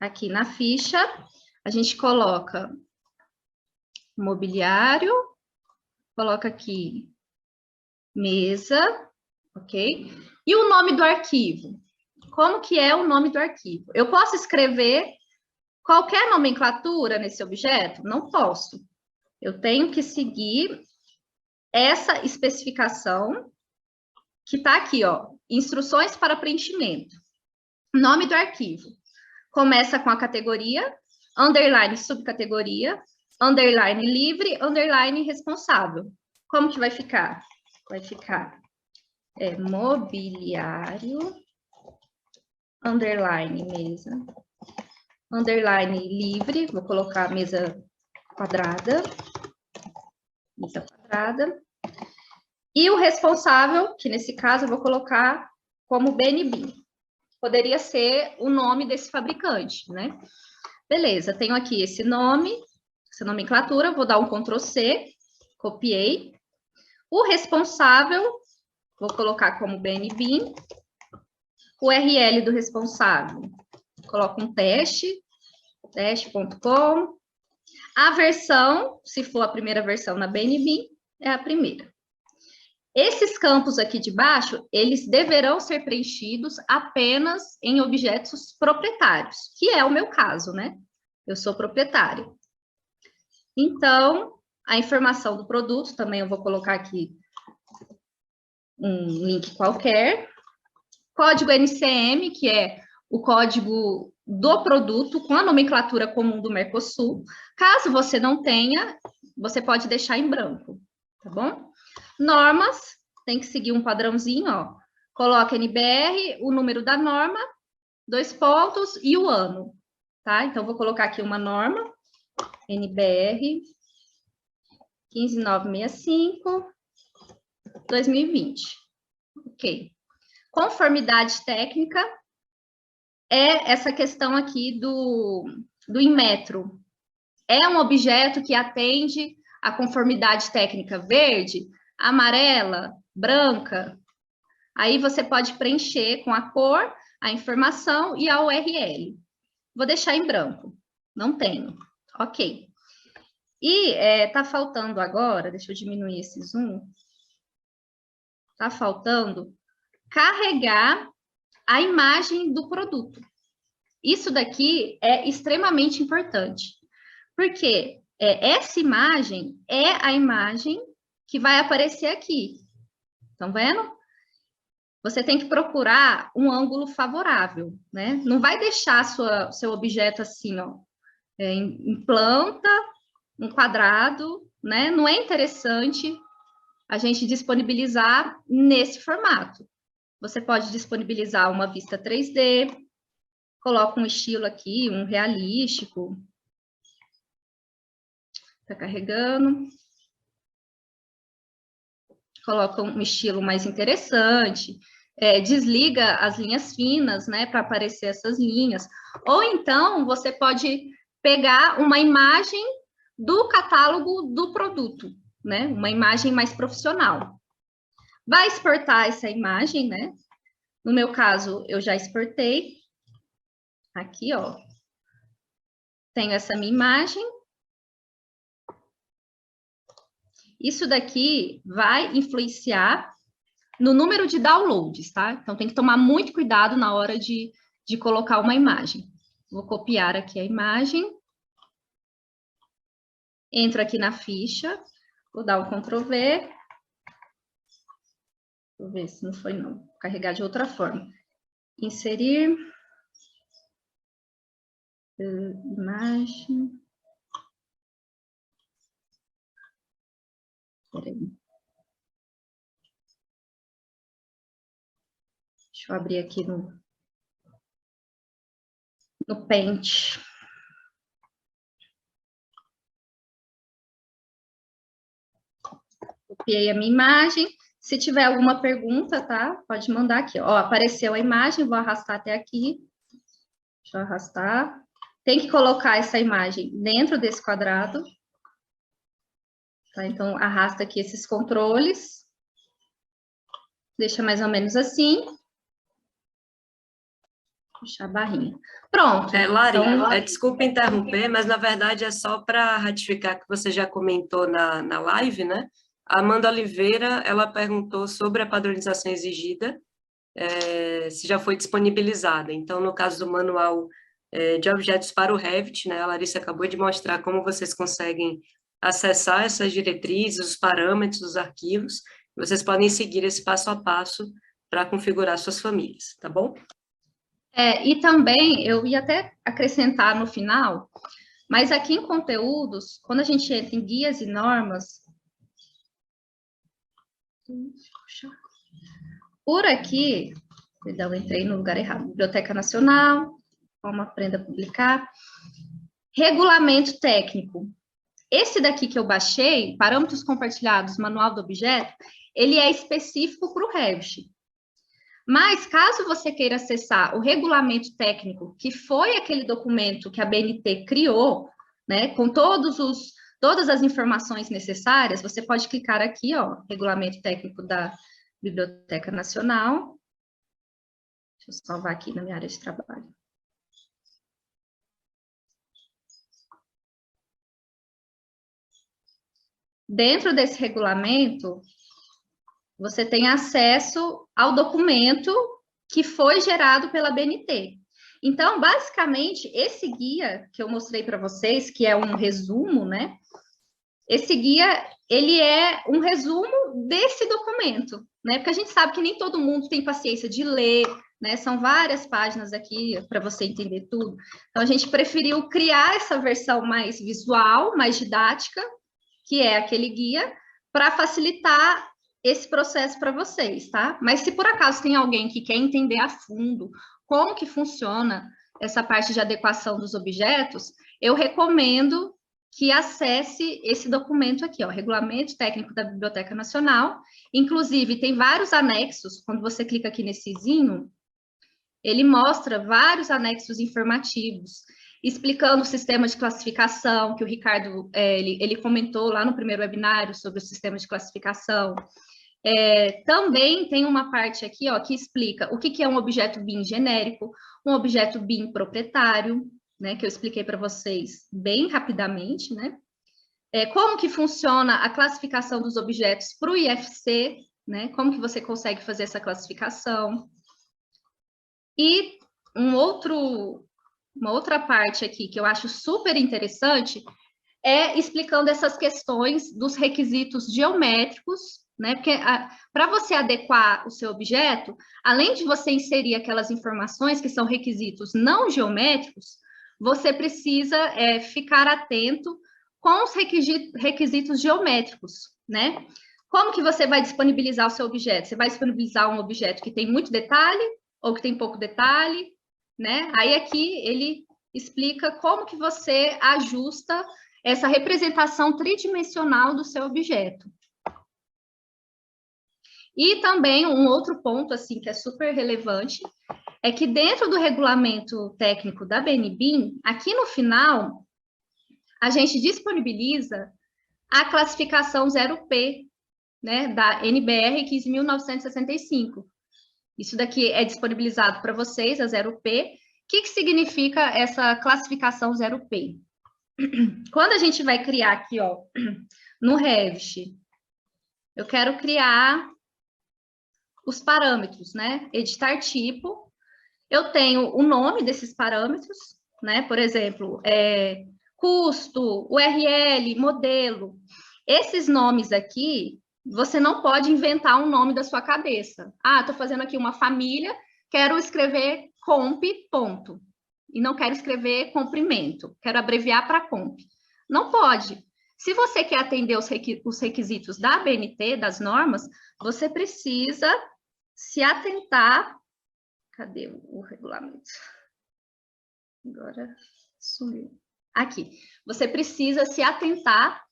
Speaker 4: Aqui na ficha, a gente coloca mobiliário, coloca aqui mesa, ok? E o nome do arquivo? Como que é o nome do arquivo? Eu posso escrever qualquer nomenclatura nesse objeto? Não posso. Eu tenho que seguir essa especificação que está aqui, ó, instruções para preenchimento. Nome do arquivo. Começa com a categoria, underline subcategoria, underline livre, underline responsável. Como que vai ficar? Vai ficar mobiliário, underline mesa, underline livre, vou colocar mesa quadrada, e o responsável, que nesse caso eu vou colocar como BNB. Poderia ser o nome desse fabricante, né? Beleza, tenho aqui esse nome, essa nomenclatura, vou dar um Ctrl+C, copiei. O responsável, vou colocar como BNB. O URL do responsável, coloco um teste, teste.com. A versão, se for a primeira versão na BNB, é a primeira. Esses campos aqui de baixo, eles deverão ser preenchidos apenas em objetos proprietários, que é o meu caso, né? Eu sou proprietário. Então, a informação do produto, também eu vou colocar aqui um link qualquer. Código NCM, que é o código do produto com a nomenclatura comum do Mercosul. Caso você não tenha, você pode deixar em branco, tá bom? Normas, tem que seguir um padrãozinho, ó. Coloca NBR, o número da norma, 2 pontos e o ano, tá? Então, vou colocar aqui uma norma, NBR 15965, 2020. Ok. Conformidade técnica é essa questão aqui do Inmetro. É um objeto que atende a conformidade técnica verde, amarela, branca, Aí você pode preencher com a cor, a informação e a URL. Vou deixar em branco. Não tenho. Ok. E tá faltando agora, deixa eu diminuir esse zoom. Tá faltando carregar a imagem do produto. Isso daqui é extremamente importante, porque essa imagem é a imagem que vai aparecer aqui. Estão vendo? Você tem que procurar um ângulo favorável, né? Não vai deixar seu objeto assim, ó, em planta, um quadrado, né? Não é interessante a gente disponibilizar nesse formato. Você pode disponibilizar uma vista 3D, coloca um estilo aqui, um realístico. Está carregando. Coloca um estilo mais interessante. Desliga as linhas finas, né, para aparecer essas linhas. Ou então, você pode pegar uma imagem do catálogo do produto, né, uma imagem mais profissional. Vai exportar essa imagem, né? No meu caso, eu já exportei. Aqui, ó. Tenho essa minha imagem. Isso daqui vai influenciar no número de downloads, tá? Então, tem que tomar muito cuidado na hora de colocar uma imagem. Vou copiar aqui a imagem. Entro aqui na ficha. Vou dar um Ctrl+V. Vou ver se não foi, não. Vou carregar de outra forma. Inserir. Imagem. Peraí. Deixa eu abrir aqui no Paint. Copiei a minha imagem. Se tiver alguma pergunta, tá? Pode mandar aqui. Ó, apareceu a imagem, vou arrastar até aqui. Deixa eu arrastar. Tem que colocar essa imagem dentro desse quadrado. Tá? Então, arrasta aqui esses controles. Deixa mais ou menos assim. Puxar a barrinha. Pronto.
Speaker 6: Lari,
Speaker 4: então,
Speaker 6: desculpa interromper, mas na verdade é só para ratificar que você já comentou na live, né? A Amanda Oliveira, ela perguntou sobre a padronização exigida, se já foi disponibilizada. Então, no caso do manual de objetos para o Revit, né? A Larissa acabou de mostrar como vocês conseguem acessar essas diretrizes, os parâmetros, os arquivos. Vocês podem seguir esse passo a passo para configurar suas famílias, tá bom?
Speaker 4: E também, eu ia até acrescentar no final, mas aqui em conteúdos, quando a gente entra em guias e normas, por aqui, perdão, entrei no lugar errado, Biblioteca Nacional, como aprenda a publicar, regulamento técnico. Esse daqui que eu baixei, parâmetros compartilhados, manual do objeto, ele é específico para o Revit. Mas, caso você queira acessar o regulamento técnico, que foi aquele documento que a BNT criou, né, com todas as informações necessárias, você pode clicar aqui, ó, regulamento técnico da Biblioteca Nacional. Deixa eu salvar aqui na minha área de trabalho. Dentro desse regulamento, você tem acesso ao documento que foi gerado pela BNT. Então, basicamente, esse guia que eu mostrei para vocês, que é um resumo, né? Esse guia, ele é um resumo desse documento, né? Porque a gente sabe que nem todo mundo tem paciência de ler, né? São várias páginas aqui para você entender tudo. Então, a gente preferiu criar essa versão mais visual, mais didática, que é aquele guia, para facilitar esse processo para vocês, tá? Mas se por acaso tem alguém que quer entender a fundo como que funciona essa parte de adequação dos objetos, eu recomendo que acesse esse documento aqui, ó, Regulamento Técnico da Biblioteca Nacional. Inclusive, tem vários anexos, quando você clica aqui nesse zinho, ele mostra vários anexos informativos, explicando o sistema de classificação, que o Ricardo, ele comentou lá no primeiro webinário sobre o sistema de classificação. Também tem uma parte aqui, ó, que explica o que é um objeto BIM genérico, um objeto BIM proprietário, né, que eu expliquei para vocês bem rapidamente, né? Como que funciona a classificação dos objetos para o IFC, né? Como que você consegue fazer essa classificação? E uma outra parte aqui que eu acho super interessante é explicando essas questões dos requisitos geométricos, né? Porque para você adequar o seu objeto, além de você inserir aquelas informações que são requisitos não geométricos, você precisa ficar atento com os requisitos geométricos, né? Como que você vai disponibilizar o seu objeto? Você vai disponibilizar um objeto que tem muito detalhe ou que tem pouco detalhe, né? Aí aqui ele explica como que você ajusta essa representação tridimensional do seu objeto. E também um outro ponto, assim, que é super relevante, é que dentro do regulamento técnico da BNBIM, aqui no final, a gente disponibiliza a classificação 0P, né, da NBR 15.965. Isso daqui é disponibilizado para vocês, a 0P. O que significa essa classificação 0P? Quando a gente vai criar aqui, ó, no Revit, eu quero criar os parâmetros, né? Editar tipo. Eu tenho o nome desses parâmetros, né? Por exemplo, custo, URL, modelo. Esses nomes aqui, você não pode inventar um nome da sua cabeça. Ah, estou fazendo aqui uma família, quero escrever comp, ponto. E não quero escrever comprimento, quero abreviar para comp. Não pode. Se você quer atender os requisitos da ABNT, das normas, você precisa se atentar. Cadê o regulamento? Agora sumiu. Aqui. Você precisa se atentar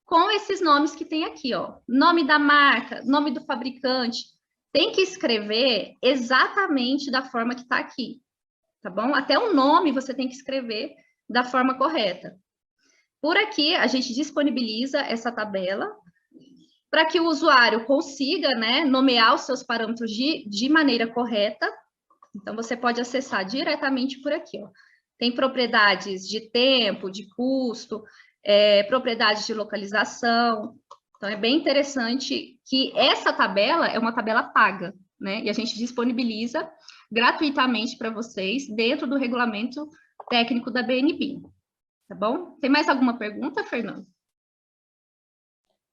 Speaker 4: com esses nomes que tem aqui, ó. Nome da marca, nome do fabricante. Tem que escrever exatamente da forma que está aqui, tá bom? Até o nome você tem que escrever da forma correta. Por aqui, a gente disponibiliza essa tabela para que o usuário consiga, né, nomear os seus parâmetros de maneira correta. Então, você pode acessar diretamente por aqui, ó. Tem propriedades de tempo, de custo, propriedades de localização. Então, é bem interessante que essa tabela é uma tabela paga, né? E a gente disponibiliza gratuitamente para vocês dentro do regulamento técnico da BNBIM. Tá bom? Tem mais alguma pergunta, Fernando?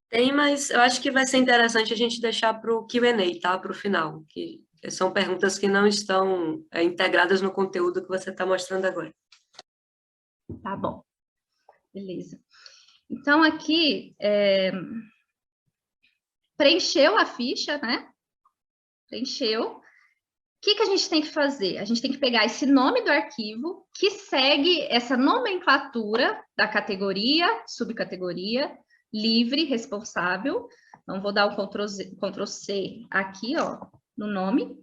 Speaker 6: Tem, mas eu acho que vai ser interessante a gente deixar para o Q&A, tá? Para o final, que são perguntas que não estão integradas no conteúdo que você está mostrando agora.
Speaker 4: Tá bom. Beleza. Então, aqui, preencheu a ficha, né? Preencheu. O que a gente tem que fazer? A gente tem que pegar esse nome do arquivo que segue essa nomenclatura da categoria, subcategoria, livre, responsável. Então, vou dar o Ctrl C aqui, ó, no nome.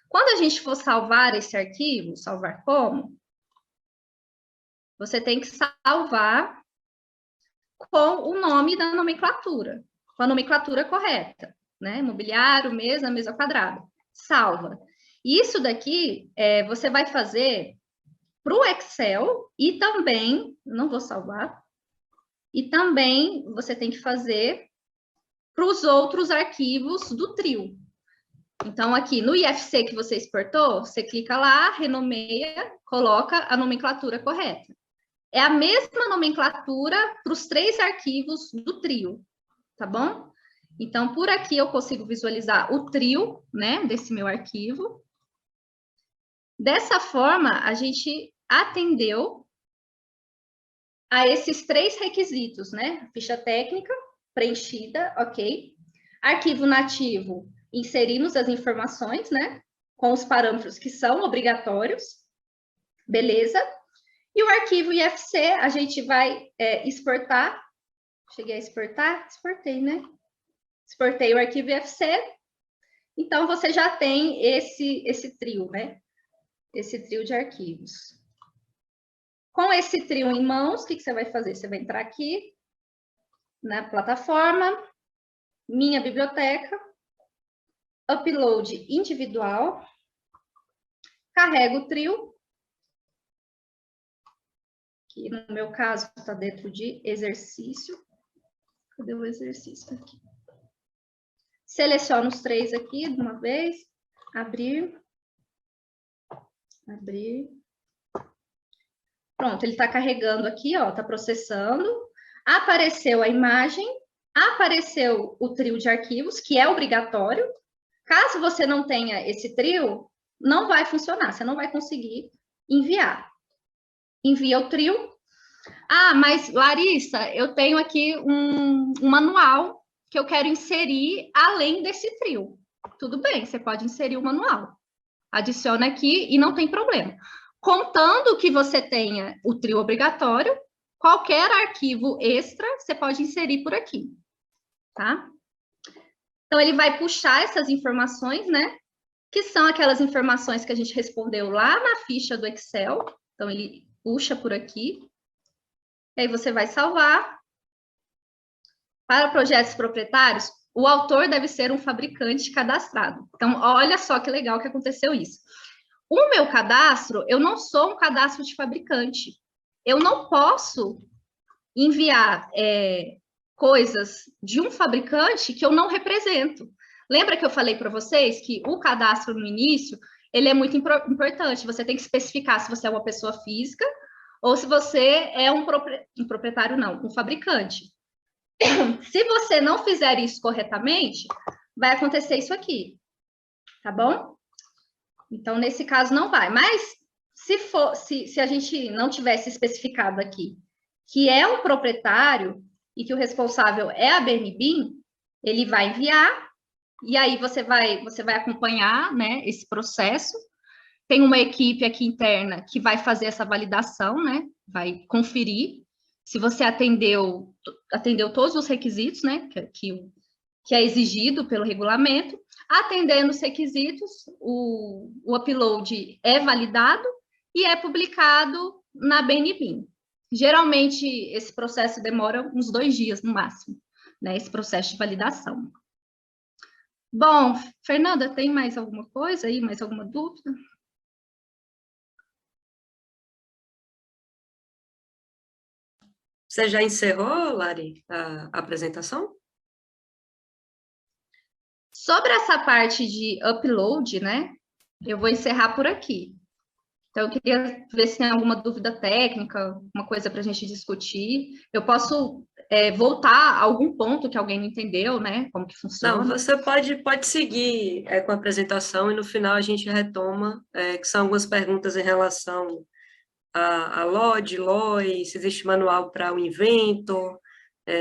Speaker 4: Quando a gente for salvar esse arquivo, salvar como? Você tem que salvar com o nome da nomenclatura, com a nomenclatura correta, né? Mobiliário, mesa quadrada. Salva. Isso daqui você vai fazer para o Excel e também, não vou salvar, e também você tem que fazer para os outros arquivos do trio. Então, aqui no IFC que você exportou, você clica lá, renomeia, coloca a nomenclatura correta. É a mesma nomenclatura para os 3 arquivos do trio, tá bom? Então, por aqui eu consigo visualizar o trio, né, desse meu arquivo. Dessa forma, a gente atendeu a esses 3 requisitos, né? Ficha técnica preenchida, ok. Arquivo nativo, inserimos as informações, né? Com os parâmetros que são obrigatórios, beleza. E o arquivo IFC, a gente vai exportar. Cheguei a exportar? Exportei, né? Exportei o arquivo IFC. Então, você já tem esse trio, né? Esse trio de arquivos. Com esse trio em mãos, o que você vai fazer? Você vai entrar aqui na plataforma, minha biblioteca, upload individual, carrego o trio, que no meu caso está dentro de exercício. Cadê o exercício aqui? Seleciono os 3 aqui de uma vez, abrir. Pronto, ele está carregando aqui, ó, está processando. Apareceu a imagem, apareceu o trio de arquivos, que é obrigatório. Caso você não tenha esse trio, não vai funcionar, você não vai conseguir enviar. Envia o trio. Ah, mas Larissa, eu tenho aqui um manual que eu quero inserir além desse trio. Tudo bem, você pode inserir o manual. Adiciona aqui e não tem problema. Contando que você tenha o trio obrigatório, qualquer arquivo extra você pode inserir por aqui, tá? Então, ele vai puxar essas informações, né? Que são aquelas informações que a gente respondeu lá na ficha do Excel. Então, ele puxa por aqui. E aí, você vai salvar. Para projetos proprietários, o autor deve ser um fabricante cadastrado. Então, olha só que legal que aconteceu isso. O meu cadastro, eu não sou um cadastro de fabricante. Eu não posso enviar coisas de um fabricante que eu não represento. Lembra que eu falei para vocês que o cadastro no início, ele é muito importante. Você tem que especificar se você é uma pessoa física ou se você é um proprietário, não, um fabricante. Se você não fizer isso corretamente, vai acontecer isso aqui, tá bom? Então, nesse caso, não vai. Mas, se a gente não tivesse especificado aqui que é um proprietário e que o responsável é a BNB, ele vai enviar, e aí você vai acompanhar, né, esse processo. Tem uma equipe aqui interna que vai fazer essa validação, né, vai conferir se você atendeu todos os requisitos, né, que é exigido pelo regulamento. Atendendo os requisitos, o upload é validado e é publicado na BNB. Geralmente, esse processo demora uns 2 dias, no máximo, né, esse processo de validação. Bom, Fernanda, tem mais alguma coisa aí, mais alguma dúvida?
Speaker 6: Você já encerrou, Lari, a apresentação?
Speaker 4: Sobre essa parte de upload, né, eu vou encerrar por aqui. Então, eu queria ver se tem alguma dúvida técnica, uma coisa para a gente discutir. Eu posso voltar a algum ponto que alguém não entendeu, né, como que funciona.
Speaker 6: Não, você pode seguir com a apresentação e no final a gente retoma, que são algumas perguntas em relação a LOD, LOI, se existe manual para o inventor,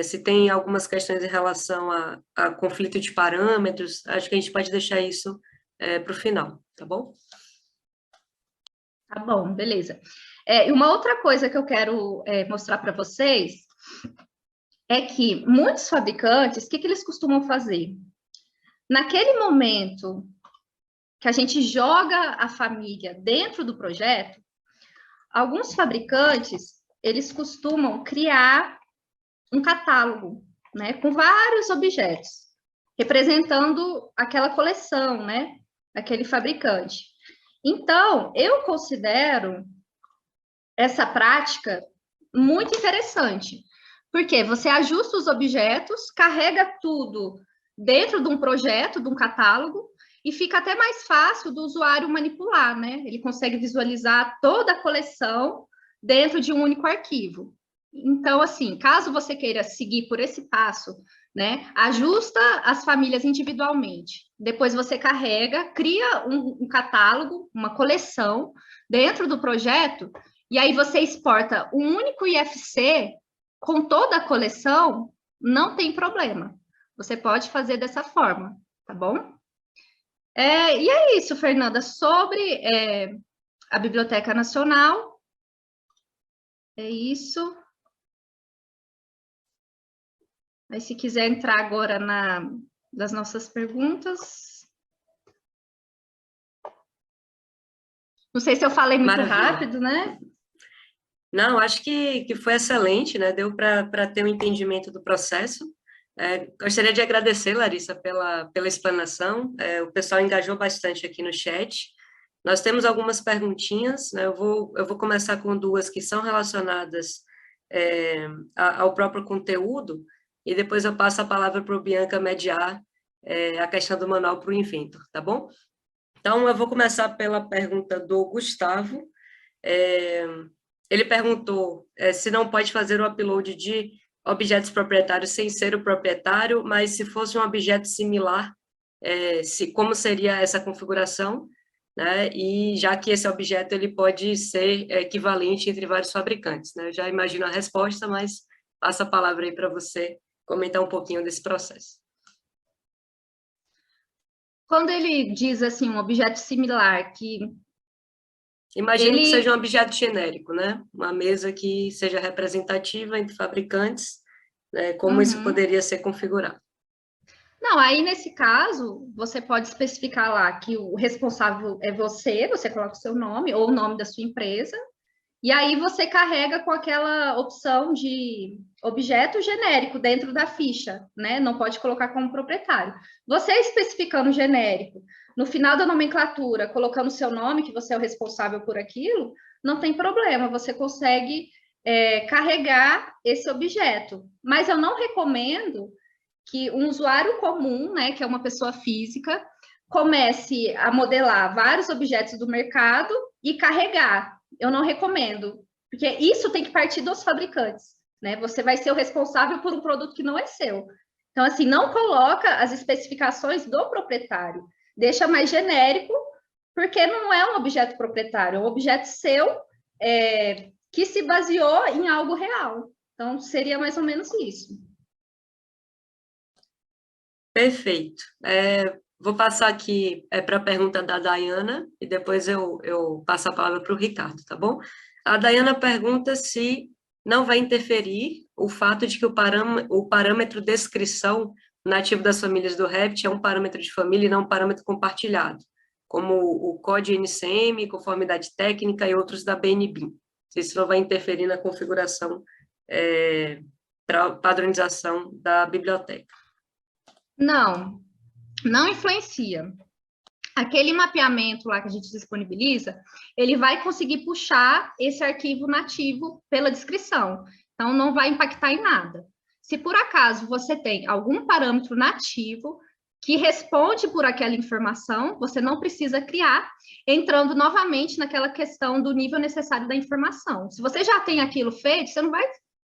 Speaker 6: se tem algumas questões em relação a conflito de parâmetros. Acho que a gente pode deixar isso para o final, tá bom?
Speaker 4: Tá bom, beleza. E uma outra coisa que eu quero mostrar para vocês é que muitos fabricantes, o que eles costumam fazer? Naquele momento que a gente joga a família dentro do projeto, alguns fabricantes, eles costumam criar um catálogo, né, com vários objetos, representando aquela coleção, né, daquele fabricante. Então, eu considero essa prática muito interessante, porque você ajusta os objetos, carrega tudo dentro de um projeto, de um catálogo, e fica até mais fácil do usuário manipular, né? Ele consegue visualizar toda a coleção dentro de um único arquivo. Então, assim, caso você queira seguir por esse passo, né, ajusta as famílias individualmente. Depois você carrega, cria um catálogo, uma coleção dentro do projeto, e aí você exporta um único IFC com toda a coleção, não tem problema. Você pode fazer dessa forma, tá bom? E é isso, Fernanda, sobre a Biblioteca Nacional. É isso. Aí, se quiser entrar agora das nossas perguntas. Não sei se eu falei muito rápido, né?
Speaker 6: Não, acho que foi excelente, né? Deu para ter um entendimento do processo. Gostaria de agradecer, Larissa, pela explanação. O pessoal engajou bastante aqui no chat. Nós temos algumas perguntinhas, né? Eu vou começar com duas que são relacionadas ao próprio conteúdo, e depois eu passo a palavra para o Bianca mediar a questão do manual para o Inventor, tá bom? Então, eu vou começar pela pergunta do Gustavo. Ele perguntou se não pode fazer o upload de objetos proprietários sem ser o proprietário, mas se fosse um objeto similar, como seria essa configuração, né? E já que esse objeto ele pode ser equivalente entre vários fabricantes, né? Eu já imagino a resposta, mas passo a palavra aí para você comentar um pouquinho desse processo.
Speaker 4: Quando ele diz assim, um objeto similar, que
Speaker 6: imagino que seja um objeto genérico, né? Uma mesa que seja representativa entre fabricantes, né? Como isso poderia ser configurado?
Speaker 4: Não, aí nesse caso, você pode especificar lá que o responsável é você coloca o seu nome ou o nome da sua empresa, e aí você carrega com aquela opção de objeto genérico dentro da ficha, né? Não pode colocar como proprietário. Você especificando genérico, no final da nomenclatura, colocando o seu nome, que você é o responsável por aquilo, não tem problema, você consegue carregar esse objeto. Mas eu não recomendo que um usuário comum, né, que é uma pessoa física, comece a modelar vários objetos do mercado e carregar. Eu não recomendo, porque isso tem que partir dos fabricantes, né? Você vai ser o responsável por um produto que não é seu. Então, assim, não coloca as especificações do proprietário, deixa mais genérico, porque não é um objeto proprietário, é um objeto seu que se baseou em algo real. Então, seria mais ou menos isso.
Speaker 6: Perfeito. Vou passar aqui para a pergunta da Dayana, e depois eu passo a palavra para o Ricardo, tá bom? A Dayana pergunta se não vai interferir o fato de que o parâmetro descrição nativo das famílias do Revit é um parâmetro de família e não um parâmetro compartilhado, como o COD NCM, conformidade técnica e outros da BNB. Se isso não vai interferir na configuração para padronização da biblioteca.
Speaker 4: Não, não influencia. Aquele mapeamento lá que a gente disponibiliza, ele vai conseguir puxar esse arquivo nativo pela descrição. Então, não vai impactar em nada. Se por acaso você tem algum parâmetro nativo que responde por aquela informação, você não precisa criar, entrando novamente naquela questão do nível necessário da informação. Se você já tem aquilo feito, você não vai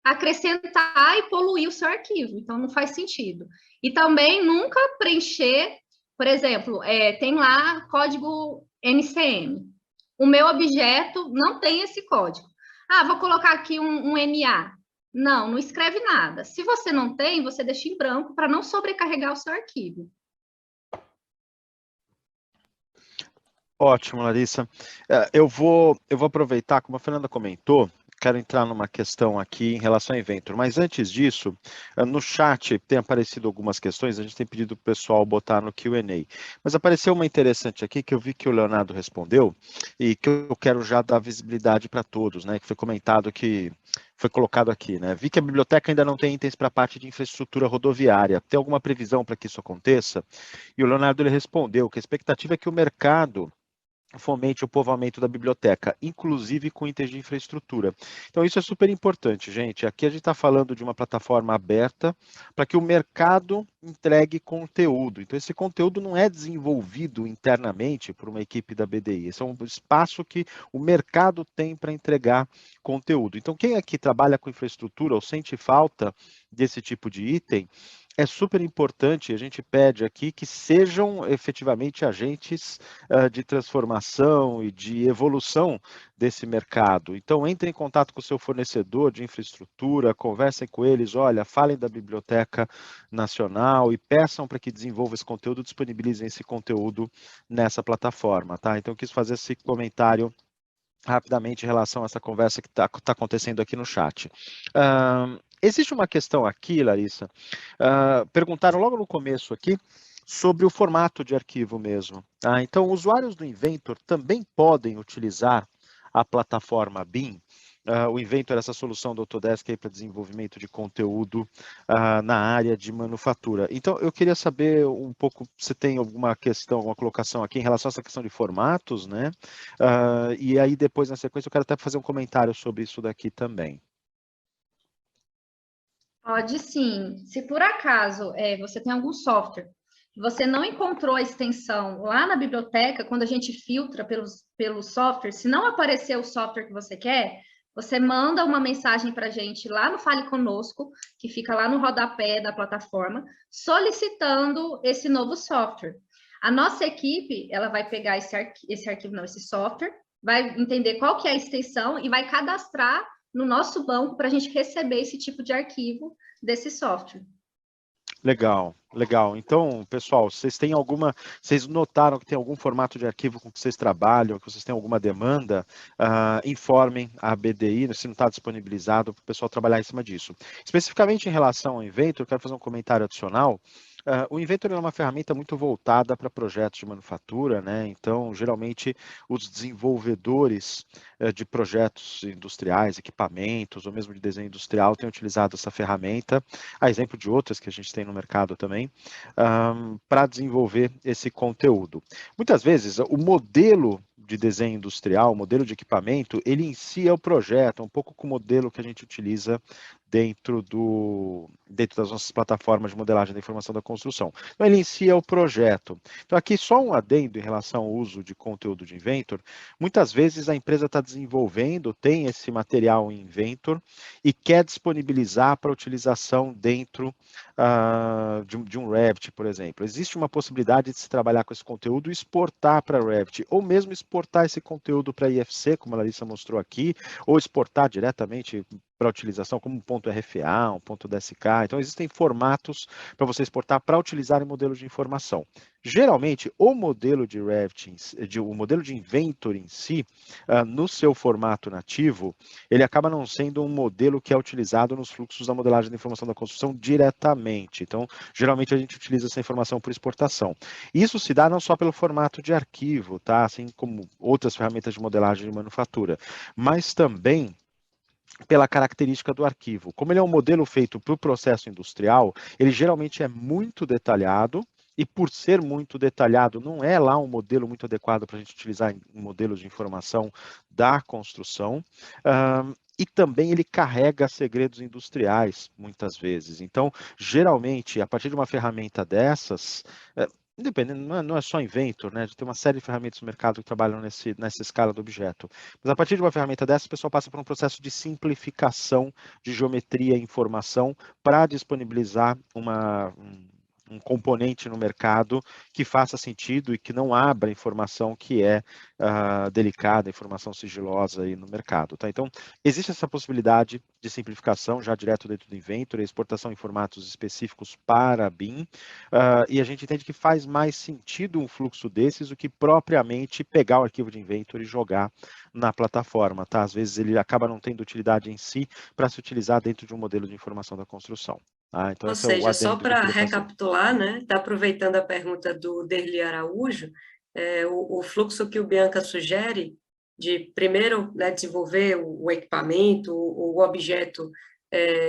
Speaker 4: acrescentar e poluir o seu arquivo, então não faz sentido. E também nunca preencher, por exemplo, tem lá código NCM. O meu objeto não tem esse código. Vou colocar aqui um NA. Não escreve nada. Se você não tem, você deixa em branco para não sobrecarregar o seu arquivo.
Speaker 2: Ótimo, Larissa. Eu vou aproveitar, como a Fernanda comentou, quero entrar numa questão aqui em relação ao Inventor, mas antes disso, no chat tem aparecido algumas questões, a gente tem pedido para o pessoal botar no Q&A, mas apareceu uma interessante aqui que eu vi que o Leonardo respondeu e que eu quero já dar visibilidade para todos, né, que foi comentado que foi colocado aqui, né, vi que a biblioteca ainda não tem itens para a parte de infraestrutura rodoviária, tem alguma previsão para que isso aconteça? E o Leonardo ele respondeu que a expectativa é que o mercado fomente o povoamento da biblioteca, inclusive com itens de infraestrutura. Então, isso é super importante, gente. Aqui a gente está falando de uma plataforma aberta para que o mercado entregue conteúdo. Então, esse conteúdo não é desenvolvido internamente por uma equipe da BDI. Esse é um espaço que o mercado tem para entregar conteúdo. Então, quem aqui trabalha com infraestrutura ou sente falta desse tipo de item, é super importante, a gente pede aqui que sejam efetivamente agentes de transformação e de evolução desse mercado. Então, entre em contato com o seu fornecedor de infraestrutura, conversem com eles, olha, falem da Biblioteca Nacional e peçam para que desenvolva esse conteúdo, disponibilizem esse conteúdo nessa plataforma, tá? Então, eu quis fazer esse comentário rapidamente em relação a essa conversa que está acontecendo aqui no chat. Existe uma questão aqui, Larissa, perguntaram logo no começo aqui sobre o formato de arquivo mesmo. Tá? Então, usuários do Inventor também podem utilizar a plataforma BIM. o Inventor, essa solução do Autodesk para desenvolvimento de conteúdo na área de manufatura. Então, eu queria saber um pouco se tem alguma questão, alguma colocação aqui em relação a essa questão de formatos, né? E aí, depois, na sequência, eu quero até fazer um comentário sobre isso daqui também.
Speaker 4: Pode sim. Se por acaso você tem algum software que você não encontrou a extensão lá na biblioteca, quando a gente filtra pelo software, se não aparecer o software que você quer, você manda uma mensagem para a gente lá no Fale Conosco, que fica lá no rodapé da plataforma, solicitando esse novo software. A nossa equipe, ela vai pegar esse software, vai entender qual que é a extensão e vai cadastrar no nosso banco para a gente receber esse tipo de arquivo desse software.
Speaker 2: Legal, legal. Então, pessoal, vocês notaram que tem algum formato de arquivo com que vocês trabalham, que vocês têm alguma demanda, informem a BDI, se não está disponibilizado, para o pessoal trabalhar em cima disso. Especificamente em relação ao Inventor, eu quero fazer um comentário adicional. O Inventor é uma ferramenta muito voltada para projetos de manufatura, né? Então, geralmente, os desenvolvedores de projetos industriais, equipamentos, ou mesmo de desenho industrial, têm utilizado essa ferramenta, a exemplo de outras que a gente tem no mercado também, para desenvolver esse conteúdo. Muitas vezes, o modelo de desenho industrial, o modelo de equipamento, ele em si é o projeto, um pouco com o modelo que a gente utiliza dentro das nossas plataformas de modelagem da informação da construção. Então, ele em si é o projeto. Então, aqui só um adendo em relação ao uso de conteúdo de Inventor. Muitas vezes a empresa está desenvolvendo, tem esse material em Inventor e quer disponibilizar para utilização dentro de um Revit, por exemplo. Existe uma possibilidade de se trabalhar com esse conteúdo e exportar para Revit, ou mesmo exportar esse conteúdo para IFC, como a Larissa mostrou aqui, ou exportar diretamente para utilização como um ponto RFA, um ponto DSK. Então, existem formatos para você exportar para utilizar em modelos de informação. Geralmente, o modelo de Revit, o modelo de Inventor em si, no seu formato nativo, ele acaba não sendo um modelo que é utilizado nos fluxos da modelagem da informação da construção diretamente. Então, geralmente a gente utiliza essa informação por exportação. Isso se dá não só pelo formato de arquivo, tá? Assim como outras ferramentas de modelagem de manufatura, mas também pela característica do arquivo. Como ele é um modelo feito para o processo industrial, ele geralmente é muito detalhado, e por ser muito detalhado, não é lá um modelo muito adequado para a gente utilizar em modelos de informação da construção. E também ele carrega segredos industriais, muitas vezes. Então, geralmente, a partir de uma ferramenta dessas, independente, não é só Inventor, né? A gente tem uma série de ferramentas no mercado que trabalham nessa escala do objeto. Mas a partir de uma ferramenta dessa, o pessoal passa por um processo de simplificação de geometria e informação para disponibilizar um componente no mercado que faça sentido e que não abra informação que é delicada, informação sigilosa aí no mercado. Tá? Então, existe essa possibilidade de simplificação já direto dentro do Inventor, exportação em formatos específicos para BIM, e a gente entende que faz mais sentido um fluxo desses do que propriamente pegar o arquivo de Inventor e jogar na plataforma. Tá? Às vezes ele acaba não tendo utilidade em si para se utilizar dentro de um modelo de informação da construção. Então,
Speaker 6: Ou seja, só para recapitular, né? Está aproveitando a pergunta do Derli Araújo, o fluxo que o Bianca sugere de primeiro, né, desenvolver o equipamento, o objeto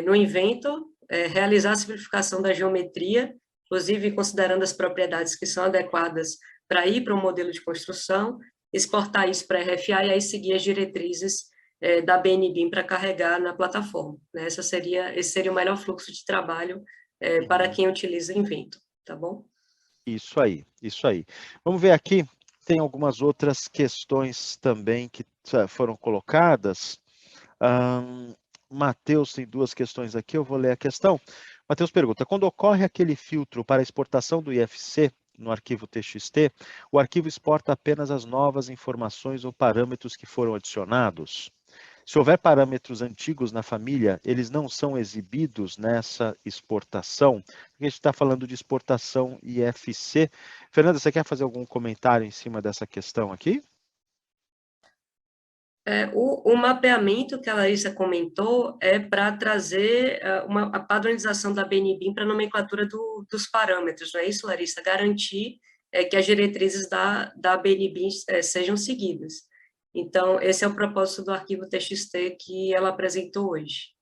Speaker 6: no Inventor, realizar a simplificação da geometria, inclusive considerando as propriedades que são adequadas para ir para um modelo de construção, exportar isso para RFA e aí seguir as diretrizes da BNBIM para carregar na plataforma. Né? Esse seria o melhor fluxo de trabalho para quem utiliza Inventor, tá bom?
Speaker 2: Isso aí, isso aí. Vamos ver aqui, tem algumas outras questões também que foram colocadas. Matheus tem duas questões aqui, eu vou ler a questão. Matheus pergunta, quando ocorre aquele filtro para exportação do IFC, no arquivo TXT, o arquivo exporta apenas as novas informações ou parâmetros que foram adicionados? Se houver parâmetros antigos na família, eles não são exibidos nessa exportação. A gente está falando de exportação IFC. Fernanda, você quer fazer algum comentário em cima dessa questão aqui?
Speaker 6: O mapeamento que a Larissa comentou é para trazer a padronização da BNBIM para a nomenclatura dos parâmetros, não é isso, Larissa? Garantir que as diretrizes da BNBIM sejam seguidas. Então, esse é o propósito do arquivo TXT que ela apresentou hoje.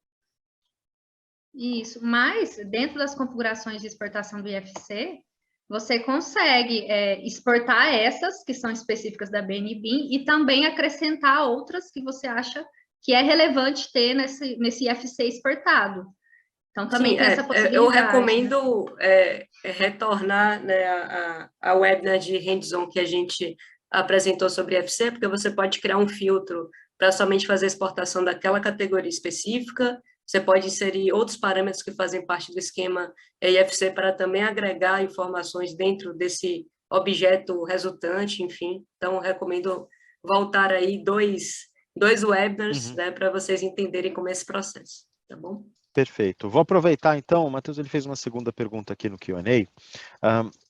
Speaker 4: Isso, mas dentro das configurações de exportação do IFC, você consegue exportar essas que são específicas da BNB e também acrescentar outras que você acha que é relevante ter nesse IFC exportado. Então, também
Speaker 6: Sim,
Speaker 4: tem essa possibilidade.
Speaker 6: eu recomendo retornar, né, a webinar de hands-on que a gente apresentou sobre IFC, porque você pode criar um filtro para somente fazer a exportação daquela categoria específica, você pode inserir outros parâmetros que fazem parte do esquema IFC para também agregar informações dentro desse objeto resultante, enfim. Então, recomendo voltar aí dois webinars, né, para vocês entenderem como é esse processo, tá bom?
Speaker 2: Perfeito. Vou aproveitar, então, o Matheus ele fez uma segunda pergunta aqui no Q&A.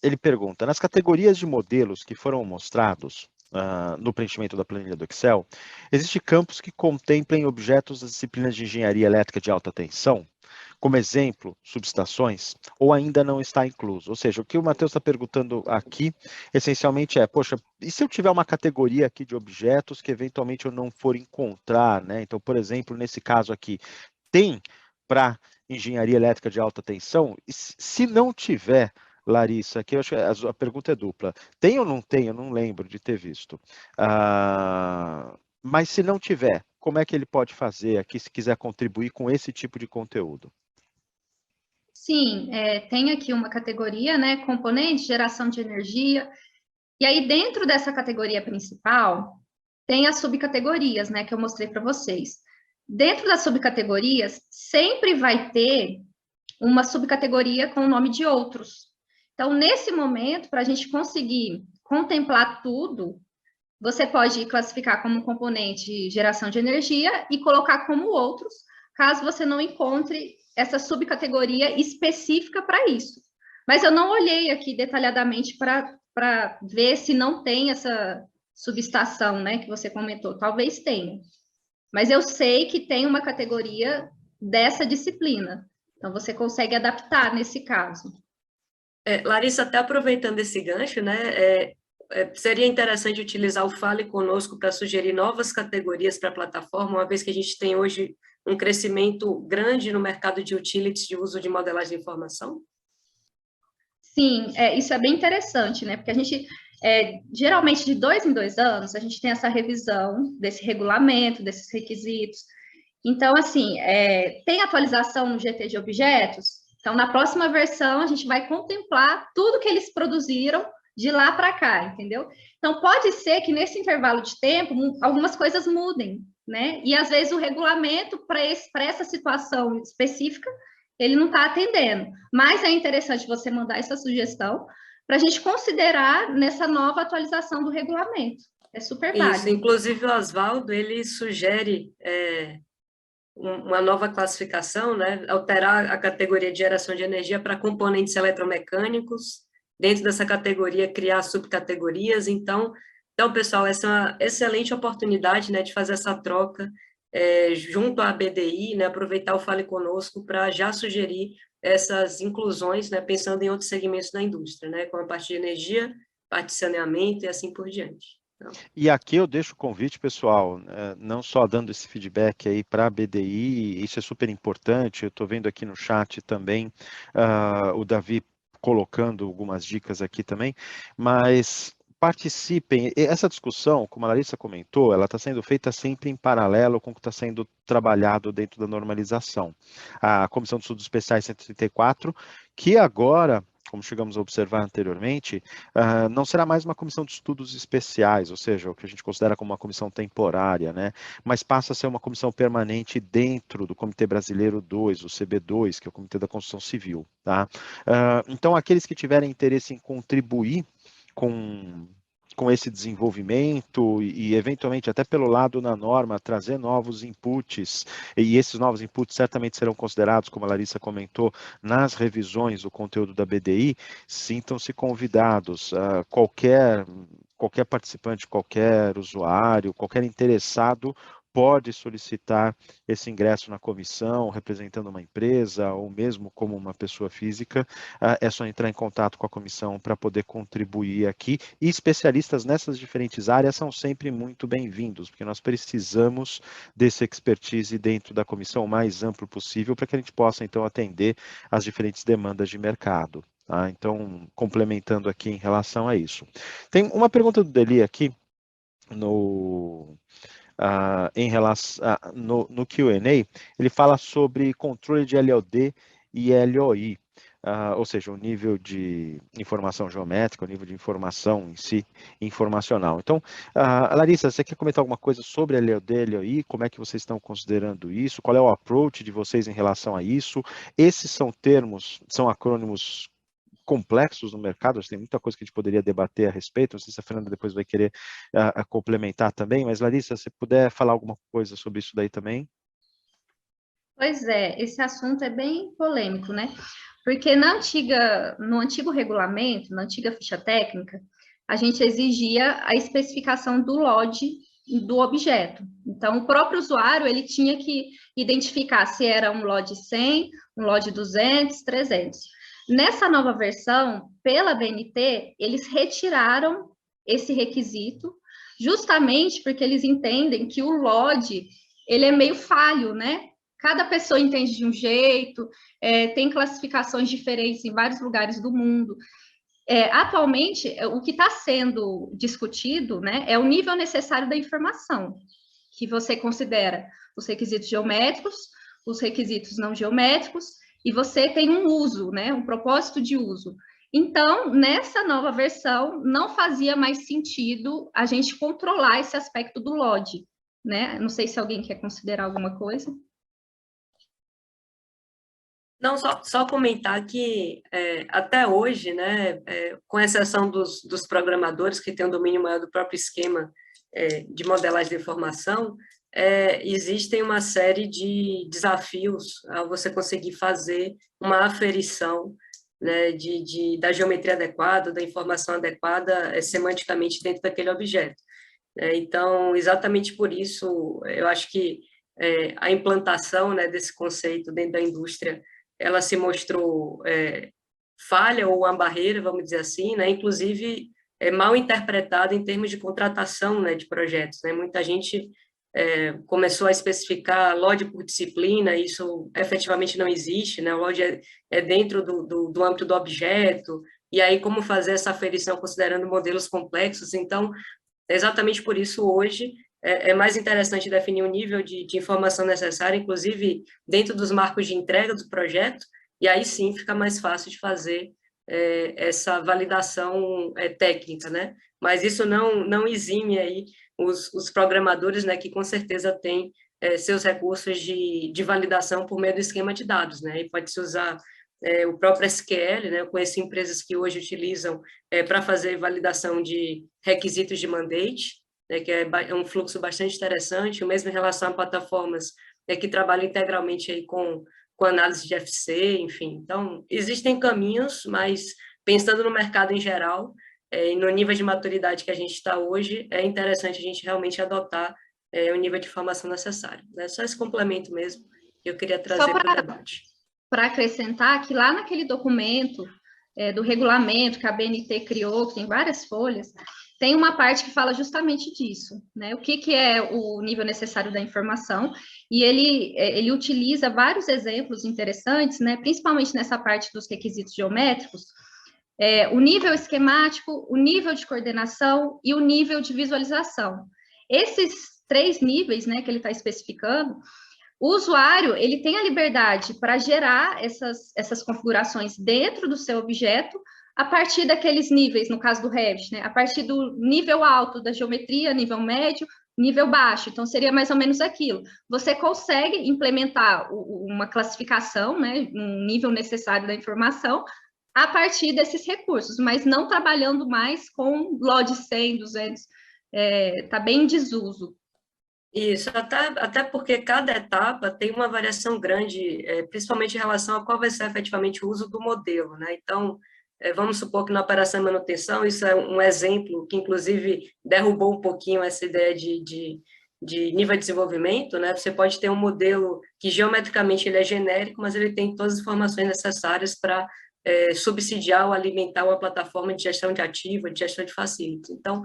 Speaker 2: Ele pergunta, nas categorias de modelos que foram mostrados no preenchimento da planilha do Excel, existem campos que contemplem objetos das disciplinas de engenharia elétrica de alta tensão? Como exemplo, subestações, ou ainda não está incluso? Ou seja, o que o Matheus está perguntando aqui, essencialmente poxa, e se eu tiver uma categoria aqui de objetos que eventualmente eu não for encontrar, né? Então, por exemplo, nesse caso aqui, tem para engenharia elétrica de alta tensão? E se não tiver, Larissa, aqui eu acho que a pergunta é dupla. Tem ou não tem? Eu não lembro de ter visto. Mas se não tiver, como é que ele pode fazer aqui se quiser contribuir com esse tipo de conteúdo?
Speaker 4: Sim, tem aqui uma categoria, né, componentes, geração de energia, e aí dentro dessa categoria principal, tem as subcategorias, né, que eu mostrei para vocês. Dentro das subcategorias, sempre vai ter uma subcategoria com o nome de outros. Então, nesse momento, para a gente conseguir contemplar tudo, você pode classificar como componente geração de energia e colocar como outros, caso você não encontre essa subcategoria específica para isso. Mas eu não olhei aqui detalhadamente para ver se não tem essa subestação, né, que você comentou. Talvez tenha. Mas eu sei que tem uma categoria dessa disciplina. Então, você consegue adaptar nesse caso.
Speaker 6: Larissa, até aproveitando esse gancho, né, seria interessante utilizar o Fale Conosco para sugerir novas categorias para a plataforma, uma vez que a gente tem hoje um crescimento grande no mercado de utilities de uso de modelagem de informação?
Speaker 4: Sim, isso é bem interessante, né? Porque a gente, geralmente, de 2 em 2 anos, a gente tem essa revisão desse regulamento, desses requisitos. Então, assim, tem atualização no GT de objetos? Então, na próxima versão, a gente vai contemplar tudo que eles produziram de lá para cá, entendeu? Então, pode ser que nesse intervalo de tempo, algumas coisas mudem, né? E, às vezes, o regulamento para essa situação específica, ele não está atendendo. Mas é interessante você mandar essa sugestão para a gente considerar nessa nova atualização do regulamento. É super válido.
Speaker 6: Isso, inclusive o Oswaldo, ele sugere uma nova classificação, né? Alterar a categoria de geração de energia para componentes eletromecânicos, dentro dessa categoria criar subcategorias. Então, pessoal, essa é uma excelente oportunidade, né, de fazer essa troca junto à BDI, né, aproveitar o Fale Conosco para já sugerir essas inclusões, né, pensando em outros segmentos da indústria, né, como a parte de energia, parte de saneamento e assim por diante.
Speaker 2: E aqui eu deixo o convite, pessoal, não só dando esse feedback aí para a BDI, isso é super importante, eu estou vendo aqui no chat também o Davi colocando algumas dicas aqui também, mas participem, essa discussão, como a Larissa comentou, ela está sendo feita sempre em paralelo com o que está sendo trabalhado dentro da normalização. A Comissão de Estudos Especiais 134, que agora, como chegamos a observar anteriormente, não será mais uma comissão de estudos especiais, ou seja, o que a gente considera como uma comissão temporária, né? Mas passa a ser uma comissão permanente dentro do Comitê Brasileiro 2, o CB2, que é o Comitê da Construção Civil. Tá? Então, aqueles que tiverem interesse em contribuir com esse desenvolvimento e, eventualmente, até pelo lado da norma, trazer novos inputs, e esses novos inputs certamente serão considerados, como a Larissa comentou, nas revisões do conteúdo da BDI, sintam-se convidados. Qualquer participante, qualquer usuário, qualquer interessado pode solicitar esse ingresso na comissão, representando uma empresa ou mesmo como uma pessoa física, é só entrar em contato com a comissão para poder contribuir aqui. E especialistas nessas diferentes áreas são sempre muito bem-vindos, porque nós precisamos desse expertise dentro da comissão o mais amplo possível para que a gente possa, então, atender as diferentes demandas de mercado. Tá? Então, complementando aqui em relação a isso. Tem uma pergunta do Deli aqui, em relação no Q&A, ele fala sobre controle de LOD e LOI, ou seja, o nível de informação geométrica, o nível de informação em si, informacional. Então, Larissa, você quer comentar alguma coisa sobre LOD e LOI? Como é que vocês estão considerando isso? Qual é o approach de vocês em relação a isso? Esses são termos, são acrônimos complexos no mercado, tem muita coisa que a gente poderia debater a respeito, não sei se a Fernanda depois vai querer complementar também, mas Larissa, se puder falar alguma coisa sobre isso daí também.
Speaker 4: Pois é, esse assunto é bem polêmico, né? Porque no antigo regulamento, na antiga ficha técnica, a gente exigia a especificação do LOD do objeto. Então, o próprio usuário, ele tinha que identificar se era um LOD 100, um LOD 200, 300. Nessa nova versão, pela BNT, eles retiraram esse requisito, justamente porque eles entendem que o LOD, ele é meio falho, né? Cada pessoa entende de um jeito, tem classificações diferentes em vários lugares do mundo. Atualmente, o que está sendo discutido, né, é o nível necessário da informação, que você considera os requisitos geométricos, os requisitos não geométricos, e você tem um uso, né, um propósito de uso. Então, nessa nova versão, não fazia mais sentido a gente controlar esse aspecto do LOD, né? Não sei se alguém quer considerar alguma coisa.
Speaker 6: Não, só comentar que até hoje, né, com exceção dos programadores que têm um domínio maior do próprio esquema de modelagem de informação, existem uma série de desafios ao você conseguir fazer uma aferição, né, da geometria adequada, da informação adequada semanticamente dentro daquele objeto. Então, exatamente por isso, eu acho que a implantação, né, desse conceito dentro da indústria ela se mostrou falha ou uma barreira, vamos dizer assim, né? Inclusive mal interpretada em termos de contratação, né, de projetos, né? Muita gente começou a especificar LOD por disciplina, isso efetivamente não existe, né? O LOD é dentro do âmbito do objeto, e aí como fazer essa aferição considerando modelos complexos? Então, exatamente por isso hoje é mais interessante definir o nível de informação necessária, inclusive dentro dos marcos de entrega do projeto, e aí sim fica mais fácil de fazer essa validação técnica, né? Mas isso não exime aí os programadores, né, que com certeza têm seus recursos de validação por meio do esquema de dados, né? E pode-se usar o próprio SQL, né? Eu conheço empresas que hoje utilizam para fazer validação de requisitos de mandate, né, que é um fluxo bastante interessante, o mesmo em relação a plataformas que trabalham integralmente aí com análise de FC, enfim. Então, existem caminhos, mas pensando no mercado em geral, e no nível de maturidade que a gente está hoje, é interessante a gente realmente adotar o nível de formação necessário. É só esse complemento mesmo que eu queria trazer para o debate.
Speaker 4: Para acrescentar que lá naquele documento do regulamento que a BNT criou, que tem várias folhas, tem uma parte que fala justamente disso, né? O que é o nível necessário da informação, e ele utiliza vários exemplos interessantes, né? Principalmente nessa parte dos requisitos geométricos, o nível esquemático, o nível de coordenação e o nível de visualização. Esses 3 níveis, né, que ele está especificando, o usuário, ele tem a liberdade para gerar essas configurações dentro do seu objeto, a partir daqueles níveis, no caso do Revit, né? A partir do nível alto da geometria, nível médio, nível baixo. Então, seria mais ou menos aquilo. Você consegue implementar uma classificação, né? Um nível necessário da informação, a partir desses recursos, mas não trabalhando mais com LOD 100, 200. Está bem em desuso.
Speaker 6: Isso, até porque cada etapa tem uma variação grande, principalmente em relação a qual vai ser efetivamente o uso do modelo, né? Então, vamos supor que na operação de manutenção, isso é um exemplo que, inclusive, derrubou um pouquinho essa ideia de de nível de desenvolvimento, né? Você pode ter um modelo que geometricamente ele é genérico, mas ele tem todas as informações necessárias para subsidiar ou alimentar uma plataforma de gestão de ativo, de gestão de facilities. Então,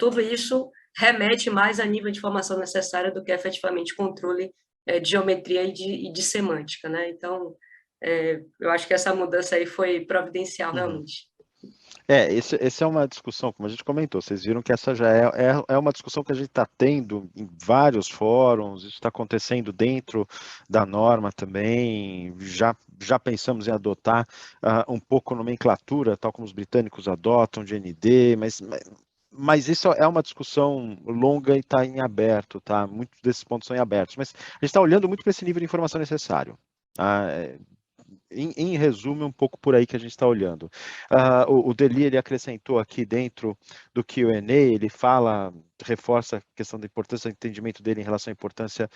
Speaker 6: tudo isso remete mais a nível de informação necessária do que efetivamente controle de geometria e de semântica, né? Então, eu acho que essa mudança aí foi providencial, realmente.
Speaker 2: Essa é uma discussão, como a gente comentou, vocês viram que essa já é uma discussão que a gente está tendo em vários fóruns, isso está acontecendo dentro da norma também, já pensamos em adotar um pouco nomenclatura, tal como os britânicos adotam, de ND, mas isso é uma discussão longa e está em aberto, tá? Muitos desses pontos são em abertos, mas a gente está olhando muito para esse nível de informação necessário. Tá? Em resumo, um pouco por aí que a gente está olhando. O Deli, ele acrescentou aqui dentro do Q&A, ele reforça a questão da importância, do entendimento dele em relação à importância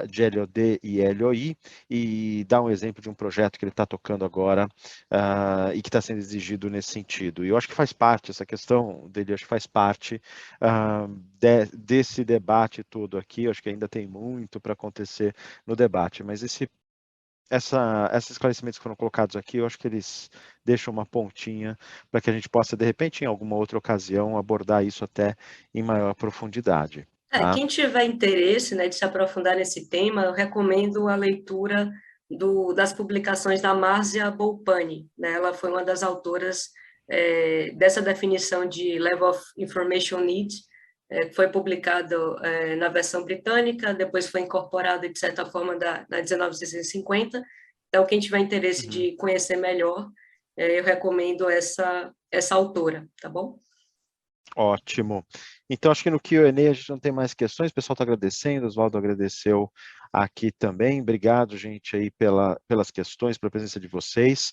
Speaker 2: de LOD e LOI, e dá um exemplo de um projeto que ele está tocando agora e que está sendo exigido nesse sentido. E eu acho que faz parte, essa questão dele, acho que faz parte desse debate todo aqui, eu acho que ainda tem muito para acontecer no debate, mas esses esclarecimentos que foram colocados aqui, eu acho que eles deixam uma pontinha para que a gente possa, de repente, em alguma outra ocasião, abordar isso até em maior profundidade. Tá?
Speaker 6: Quem tiver interesse, né, de se aprofundar nesse tema, eu recomendo a leitura das publicações da Marzia Bolpani, né? Ela foi uma das autoras dessa definição de Level of Information Need, que foi publicado na versão britânica, depois foi incorporado, de certa forma, na 19650. Então, quem tiver interesse de conhecer melhor, eu recomendo essa autora, tá bom?
Speaker 2: Ótimo. Então, acho que no Q&A a gente não tem mais questões, o pessoal está agradecendo, o Oswaldo agradeceu aqui também. Obrigado, gente, aí pelas questões, pela presença de vocês.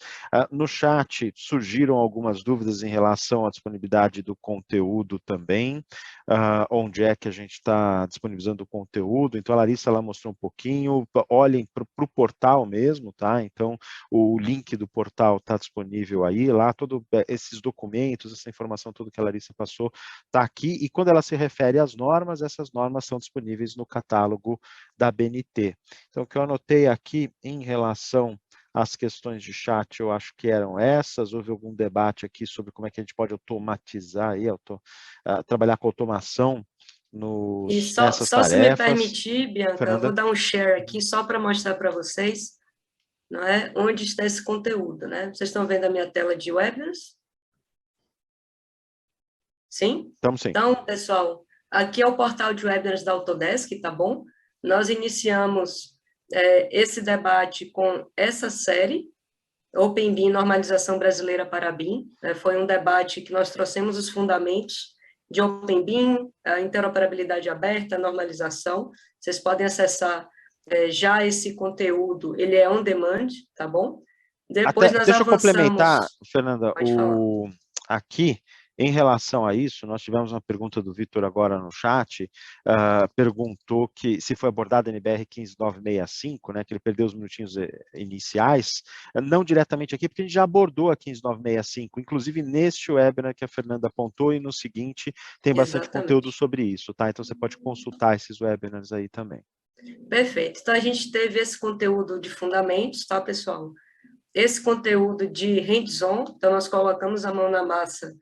Speaker 2: No chat surgiram algumas dúvidas em relação à disponibilidade do conteúdo também, onde é que a gente está disponibilizando o conteúdo. Então, a Larissa, ela mostrou um pouquinho, olhem para o portal mesmo, tá? Então, o link do portal está disponível aí, lá todos esses documentos, essa informação toda que a Larissa passou está aqui, e quando ela se refere às normas, essas normas são disponíveis no catálogo da BNT. Então, o que eu anotei aqui em relação às questões de chat, eu acho que eram essas. Houve algum debate aqui sobre como é que a gente pode automatizar, trabalhar com automação nessas tarefas.
Speaker 6: Se me permitir, Bianca,
Speaker 2: Fernanda?
Speaker 6: eu vou dar um share aqui só para mostrar para vocês, não é, onde está esse conteúdo, né? Vocês estão vendo a minha tela de webinars? Sim?
Speaker 2: Estamos sim.
Speaker 6: Então, pessoal, aqui é o portal de webinars da Autodesk, tá bom? Nós iniciamos esse debate com essa série, Open BIM, Normalização Brasileira para BIM. Foi um debate que nós trouxemos os fundamentos de Open BIM, a interoperabilidade aberta, a normalização. Vocês podem acessar já esse conteúdo, ele é on demand, tá bom? Depois nós
Speaker 2: deixa
Speaker 6: avançamos...
Speaker 2: eu complementar, Fernanda, aqui, em relação a isso, nós tivemos uma pergunta do Vitor agora no chat, perguntou que se foi abordada a NBR 15965, né, que ele perdeu os minutinhos iniciais, não diretamente aqui, porque a gente já abordou a 15965, inclusive neste webinar que a Fernanda apontou, e no seguinte tem bastante conteúdo sobre isso, tá? Então você pode consultar esses webinars aí também.
Speaker 6: Perfeito. Então a gente teve esse conteúdo de fundamentos, tá, pessoal? Esse conteúdo de hands-on, então nós colocamos a mão na massa,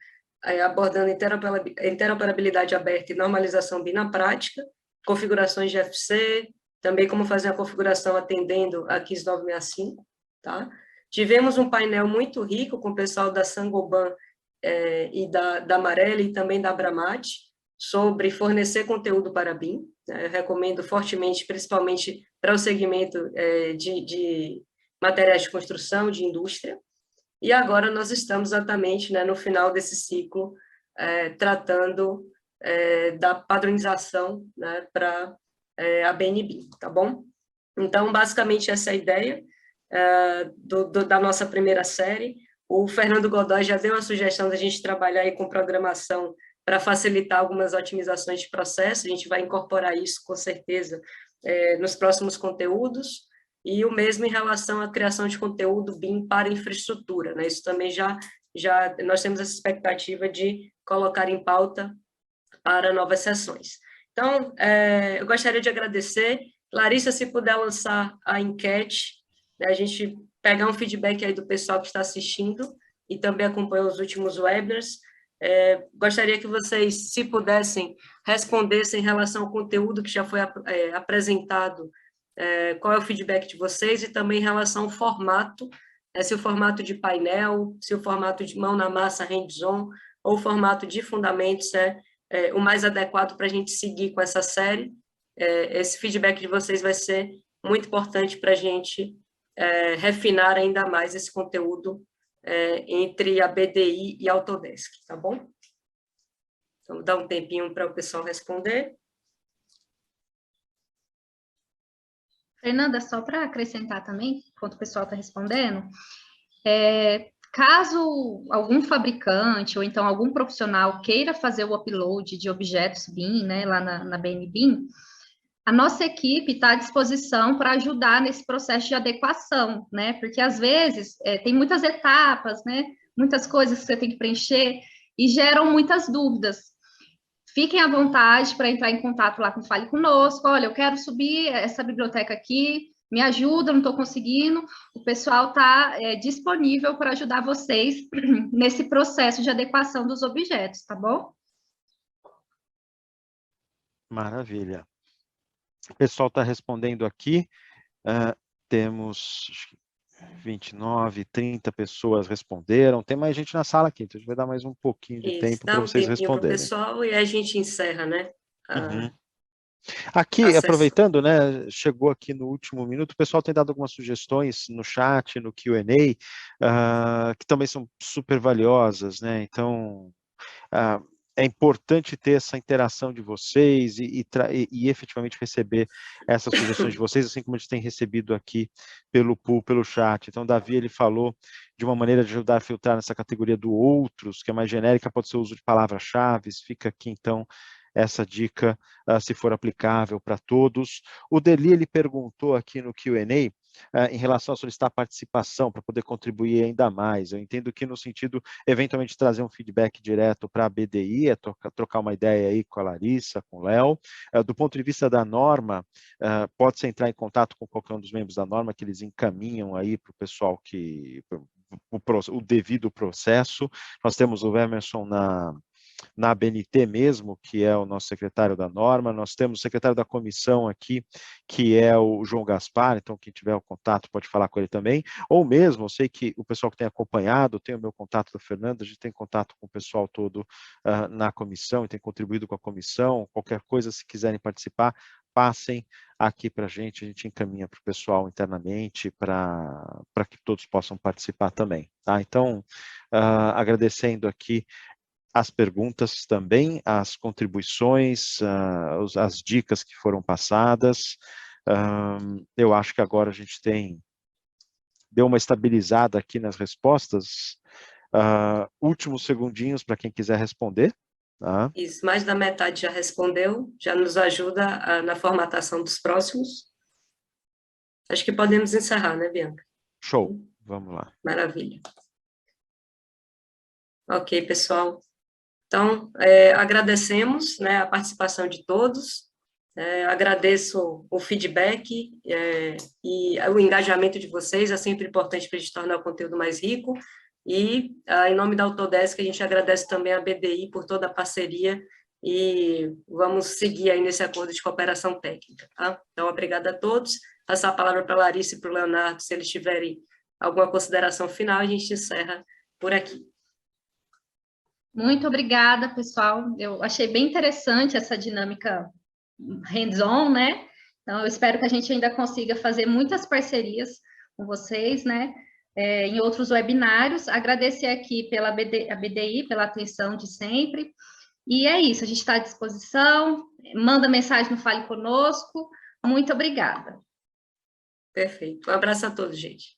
Speaker 6: abordando interoperabilidade aberta e normalização BIM na prática, configurações de FC, também como fazer a configuração atendendo a 15965, tá? Tivemos um painel muito rico com o pessoal da Sangoban e da Marelli e também da Abramat, sobre fornecer conteúdo para BIM. Eu recomendo fortemente, principalmente para o segmento de materiais de construção, de indústria. E agora nós estamos exatamente, né, no final desse ciclo, tratando da padronização, né, para a BNB, tá bom? Então, basicamente, essa é a ideia da nossa primeira série. O Fernando Godoy já deu a sugestão da gente trabalhar aí com programação para facilitar algumas otimizações de processo. A gente vai incorporar isso, com certeza, nos próximos conteúdos. E o mesmo em relação à criação de conteúdo BIM para infraestrutura, né? Isso também já nós temos essa expectativa de colocar em pauta para novas sessões. Então, eu gostaria de agradecer. Larissa, se puder lançar a enquete, né, a gente pegar um feedback aí do pessoal que está assistindo e também acompanhou os últimos webinars. Gostaria que vocês, se pudessem, respondessem em relação ao conteúdo que já foi apresentado, qual é o feedback de vocês, e também em relação ao formato, se o formato de painel, se o formato de mão na massa, hands-on, ou o formato de fundamentos o mais adequado para a gente seguir com essa série. Esse feedback de vocês vai ser muito importante para a gente refinar ainda mais esse conteúdo entre a BDI e a Autodesk, tá bom? Então, vou dar um tempinho para o pessoal responder.
Speaker 4: Fernanda, só para acrescentar também, enquanto o pessoal está respondendo, caso algum fabricante ou então algum profissional queira fazer o upload de objetos BIM, né, lá na BNBIM, a nossa equipe está à disposição para ajudar nesse processo de adequação, né? Porque às vezes tem muitas etapas, né? Muitas coisas que você tem que preencher e geram muitas dúvidas. Fiquem à vontade para entrar em contato lá com o Fale Conosco. Olha, eu quero subir essa biblioteca aqui, me ajuda, não estou conseguindo. O pessoal está disponível para ajudar vocês nesse processo de adequação dos objetos, tá bom?
Speaker 2: Maravilha. O pessoal está respondendo aqui. Temos 29, 30 pessoas responderam. Tem mais gente na sala aqui, então a gente vai dar mais um pouquinho de tempo para vocês responderem.
Speaker 6: Pessoal, e a gente encerra, né?
Speaker 2: Aqui, aproveitando, né, chegou aqui no último minuto, o pessoal tem dado algumas sugestões no chat, no Q&A, que também são super valiosas, né? Então, é importante ter essa interação de vocês e efetivamente receber essas sugestões de vocês, assim como a gente tem recebido aqui pelo pool, pelo chat. Então, Davi, ele falou de uma maneira de ajudar a filtrar nessa categoria do outros, que é mais genérica, pode ser o uso de palavras-chave. Fica aqui, então, essa dica, se for aplicável para todos. O Deli, ele perguntou aqui no Q&A, em relação a solicitar participação para poder contribuir ainda mais. Eu entendo que no sentido, eventualmente, trazer um feedback direto para a BDI, trocar uma ideia aí com a Larissa, com o Léo. Do ponto de vista da norma, pode-se entrar em contato com qualquer um dos membros da norma, que eles encaminham aí para o pessoal o devido processo. Nós temos o Emerson na ABNT mesmo, que é o nosso secretário da norma. Nós temos o secretário da comissão aqui, que é o João Gaspar, então quem tiver o contato pode falar com ele também, ou mesmo, eu sei que o pessoal que tem acompanhado, tem o meu contato da Fernanda, a gente tem contato com o pessoal todo na comissão, e tem contribuído com a comissão. Qualquer coisa, se quiserem participar, passem aqui para a gente encaminha para o pessoal internamente, para que todos possam participar também. Tá? Então, agradecendo aqui as perguntas também, as contribuições, as dicas que foram passadas. Eu acho que agora a gente deu uma estabilizada aqui nas respostas. Últimos segundinhos para quem quiser responder. Tá?
Speaker 6: Isso, mais da metade já respondeu, já nos ajuda na formatação dos próximos. Acho que podemos encerrar, né, Bianca?
Speaker 2: Show, vamos lá.
Speaker 6: Maravilha. Ok, pessoal. Então, agradecemos, né, a participação de todos, agradeço o feedback e o engajamento de vocês, é sempre importante para a gente tornar o conteúdo mais rico, e em nome da Autodesk a gente agradece também a BDI por toda a parceria, e vamos seguir aí nesse acordo de cooperação técnica. Tá? Então, obrigada a todos, passar a palavra para a Larissa e para o Leonardo, se eles tiverem alguma consideração final, a gente encerra por aqui.
Speaker 4: Muito obrigada, pessoal. Eu achei bem interessante essa dinâmica hands-on, né? Então, eu espero que a gente ainda consiga fazer muitas parcerias com vocês, né? Em outros webinários. Agradecer aqui a BDI, pela atenção de sempre. E é isso, a gente está à disposição. Manda mensagem no Fale Conosco. Muito obrigada.
Speaker 6: Perfeito. Um abraço a todos, gente.